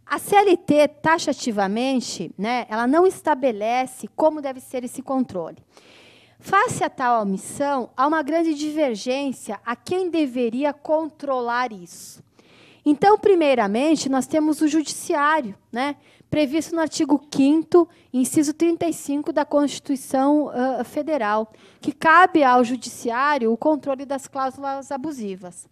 A CLT, taxativamente, né, ela não estabelece como deve ser esse controle. Face a tal omissão, há uma grande divergência a quem deveria controlar isso. Então, primeiramente, nós temos o judiciário, né, previsto no artigo 5º, inciso 35 da Constituição Federal, que cabe ao judiciário o controle das cláusulas abusivas.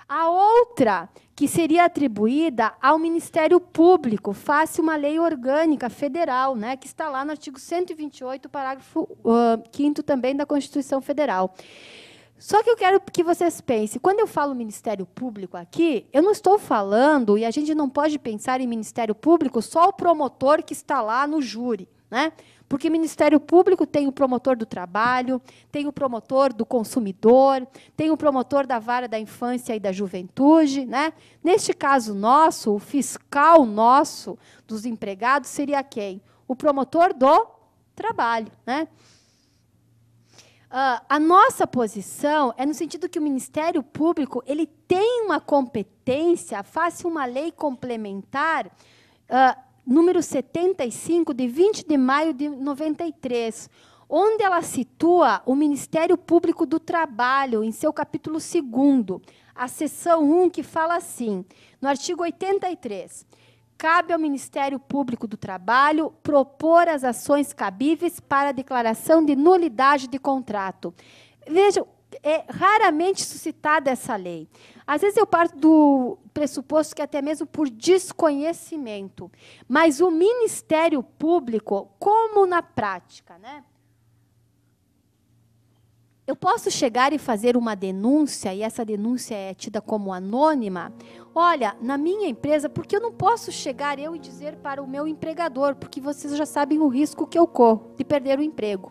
A outra, que seria atribuída ao Ministério Público, face uma lei orgânica federal, né, que está lá no artigo 128, parágrafo 5º também da Constituição Federal. Só que eu quero que vocês pensem, quando eu falo Ministério Público aqui, eu não estou falando, e a gente não pode pensar em Ministério Público só o promotor que está lá no júri, né? Porque Ministério Público tem o promotor do trabalho, tem o promotor do consumidor, tem o promotor da vara da infância e da juventude, né? Neste caso nosso, o fiscal nosso dos empregados seria quem? O promotor do trabalho, né? A nossa posição é no sentido que o Ministério Público ele tem uma competência, face uma lei complementar, número 75, de 20 de maio de 93, onde ela situa o Ministério Público do Trabalho, em seu capítulo 2º, a seção 1, que fala assim, no artigo 83, cabe ao Ministério Público do Trabalho propor as ações cabíveis para a declaração de nulidade de contrato. Vejam, é raramente suscitada essa lei. Às vezes eu parto do pressuposto que até mesmo por desconhecimento. Mas o Ministério Público, como na prática, né? Eu posso chegar e fazer uma denúncia, e essa denúncia é tida como anônima. Olha, na minha empresa, porque eu não posso chegar eu e dizer para o meu empregador, porque vocês já sabem o risco que eu corro de perder o emprego.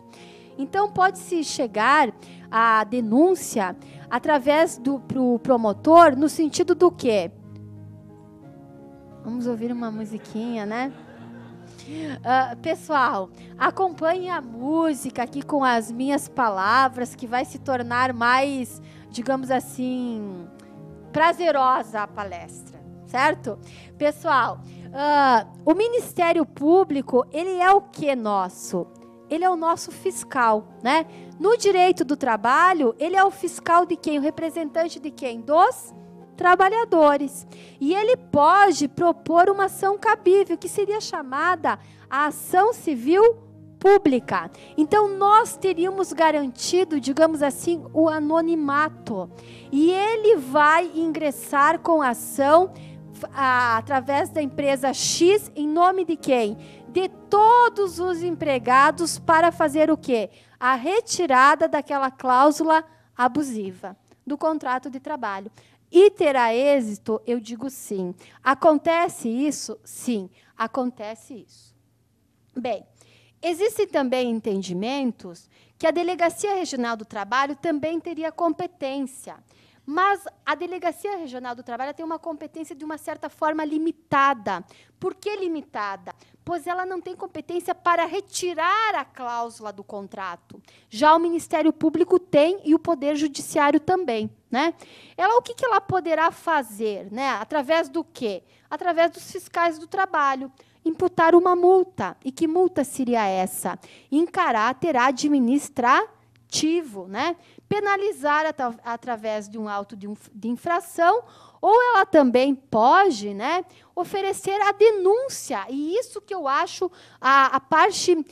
Então, pode-se chegar a denúncia através pro promotor, no sentido do quê? Vamos ouvir uma musiquinha, né? Pessoal, acompanhe a música aqui com as minhas palavras, que vai se tornar mais, digamos assim, prazerosa a palestra, certo? Pessoal, o Ministério Público, ele é o que nosso? Ele é o nosso fiscal, né? No direito do trabalho, ele é o fiscal de quem? O representante de quem? Dos trabalhadores. E ele pode propor uma ação cabível, que seria chamada a ação civil pública. Então, nós teríamos garantido, digamos assim, o anonimato. E ele vai ingressar com a ação através da empresa X, em nome de quem? De todos os empregados, para fazer o quê? A retirada daquela cláusula abusiva do contrato de trabalho. E terá êxito? Eu digo sim. Acontece isso? Sim, acontece isso. Bem, existem também entendimentos que a Delegacia Regional do Trabalho também teria competência. Mas a Delegacia Regional do Trabalho tem uma competência de uma certa forma limitada. Por que limitada? Pois ela não tem competência para retirar a cláusula do contrato. Já o Ministério Público tem e o Poder Judiciário também, né? O que ela poderá fazer, né? Através do quê? Através dos fiscais do trabalho. Imputar uma multa. E que multa seria essa? Em caráter administrativo, né? Penalizar através de um auto de infração, ou ela também pode, né, oferecer a denúncia. E isso que eu acho a parte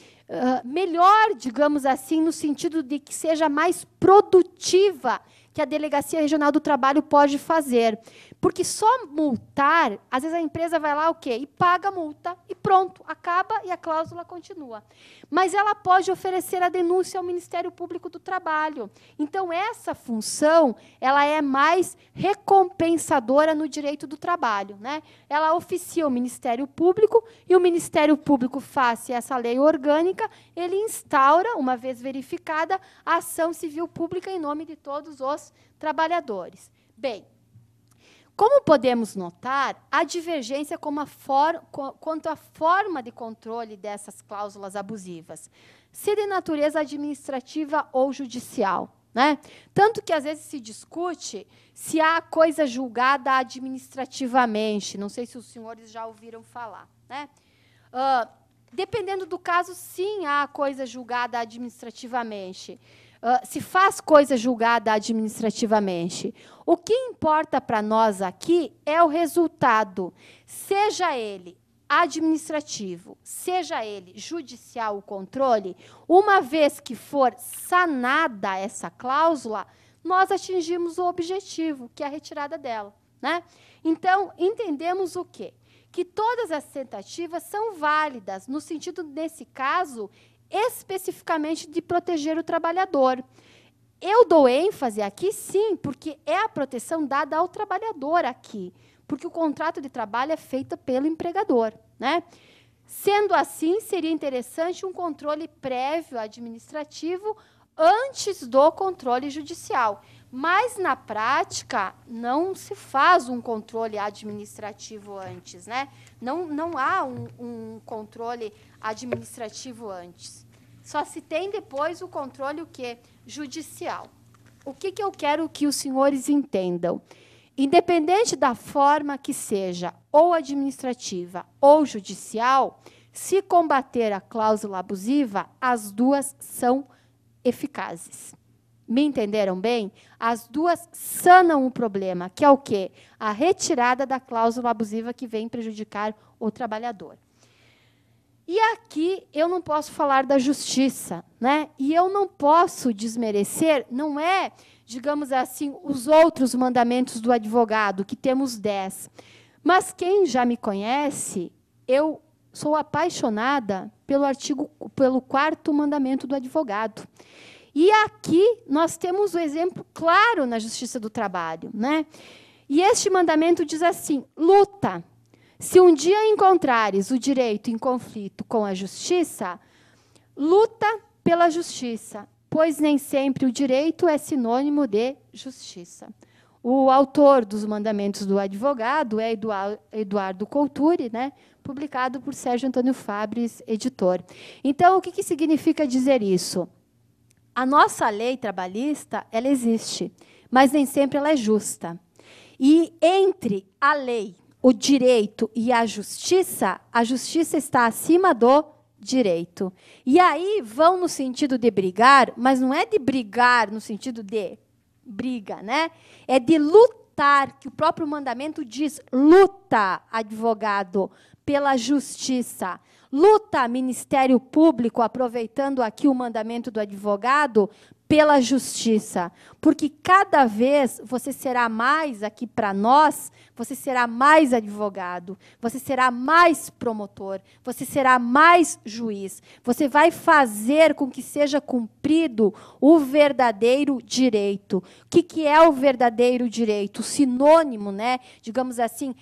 melhor, digamos assim, no sentido de que seja mais produtiva que a Delegacia Regional do Trabalho pode fazer. Porque só multar, às vezes a empresa vai lá o quê? E paga a multa e pronto, acaba e a cláusula continua. Mas ela pode oferecer a denúncia ao Ministério Público do Trabalho. Então, essa função ela é mais recompensadora no direito do trabalho, né? Ela oficia o Ministério Público e o Ministério Público, face essa lei orgânica, ele instaura, uma vez verificada, a ação civil pública em nome de todos os trabalhadores. Bem, como podemos notar, há divergência quanto à forma de controle dessas cláusulas abusivas, se de natureza administrativa ou judicial, né? Tanto que, às vezes, se discute se há coisa julgada administrativamente. Não sei se os senhores já ouviram falar, né? Dependendo do caso, sim, há coisa julgada administrativamente. Se faz coisa julgada administrativamente. O que importa para nós aqui é o resultado, seja ele administrativo, seja ele judicial, o controle, uma vez que for sanada essa cláusula, nós atingimos o objetivo, que é a retirada dela, né? Então, entendemos o quê? Que todas as tentativas são válidas, no sentido, nesse caso, especificamente de proteger o trabalhador. Eu dou ênfase aqui, sim, porque é a proteção dada ao trabalhador aqui, porque o contrato de trabalho é feito pelo empregador, né? Sendo assim, seria interessante um controle prévio administrativo antes do controle judicial. Mas, na prática, não se faz um controle administrativo antes, né? Não há um controle administrativo antes. Só se tem depois o controle o quê? Judicial. O que eu quero que os senhores entendam? Independente da forma que seja, ou administrativa ou judicial, se combater a cláusula abusiva, as duas são eficazes. Me entenderam bem? As duas sanam o problema, que é o quê? A retirada da cláusula abusiva que vem prejudicar o trabalhador. E aqui eu não posso falar da justiça, né? E eu não posso desmerecer, não é, digamos assim, os outros mandamentos do advogado, que temos 10. Mas quem já me conhece, eu sou apaixonada pelo 4º mandamento do advogado. E aqui nós temos o exemplo claro na Justiça do Trabalho, né? E este mandamento diz assim: luta. Se um dia encontrares o direito em conflito com a justiça, luta pela justiça, pois nem sempre o direito é sinônimo de justiça. O autor dos mandamentos do advogado é Eduardo Couturi, né? Publicado por Sérgio Antônio Fabres, editor. Então, o que significa dizer isso? A nossa lei trabalhista, ela existe, mas nem sempre ela é justa. E entre a lei, o direito e a justiça está acima do direito. E aí vão no sentido de brigar, mas não é de brigar no sentido de briga, né? É de lutar, que o próprio mandamento diz: luta, advogado, pela justiça. Luta, Ministério Público, aproveitando aqui o mandamento do advogado, pela justiça. Porque cada vez você será mais, aqui para nós, você será mais advogado, você será mais promotor, você será mais juiz. Você vai fazer com que seja cumprido o verdadeiro direito. O que é o verdadeiro direito? O sinônimo, né? Digamos assim,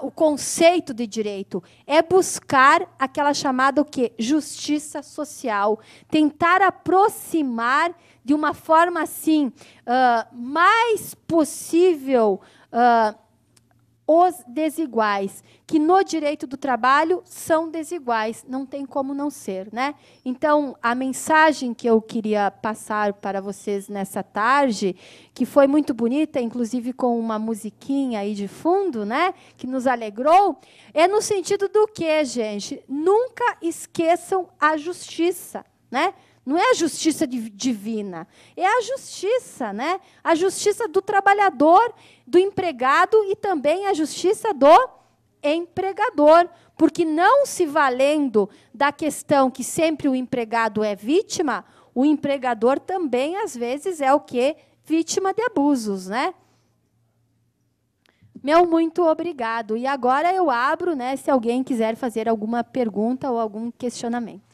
o conceito de direito é buscar aquela chamada o quê? Justiça social. Tentar aproximar de uma forma assim mais possível os desiguais, que no direito do trabalho são desiguais, não tem como não ser, né? Então, a mensagem que eu queria passar para vocês nessa tarde, que foi muito bonita, inclusive com uma musiquinha aí de fundo, né, que nos alegrou, é no sentido do quê, gente? Nunca esqueçam a justiça, né? Não é a justiça divina, é a justiça, né? A justiça do trabalhador, do empregado e também a justiça do empregador, porque não se valendo da questão que sempre o empregado é vítima, o empregador também, às vezes, é o quê? Vítima de abusos, né? Meu muito obrigado. E agora eu abro, né, se alguém quiser fazer alguma pergunta ou algum questionamento.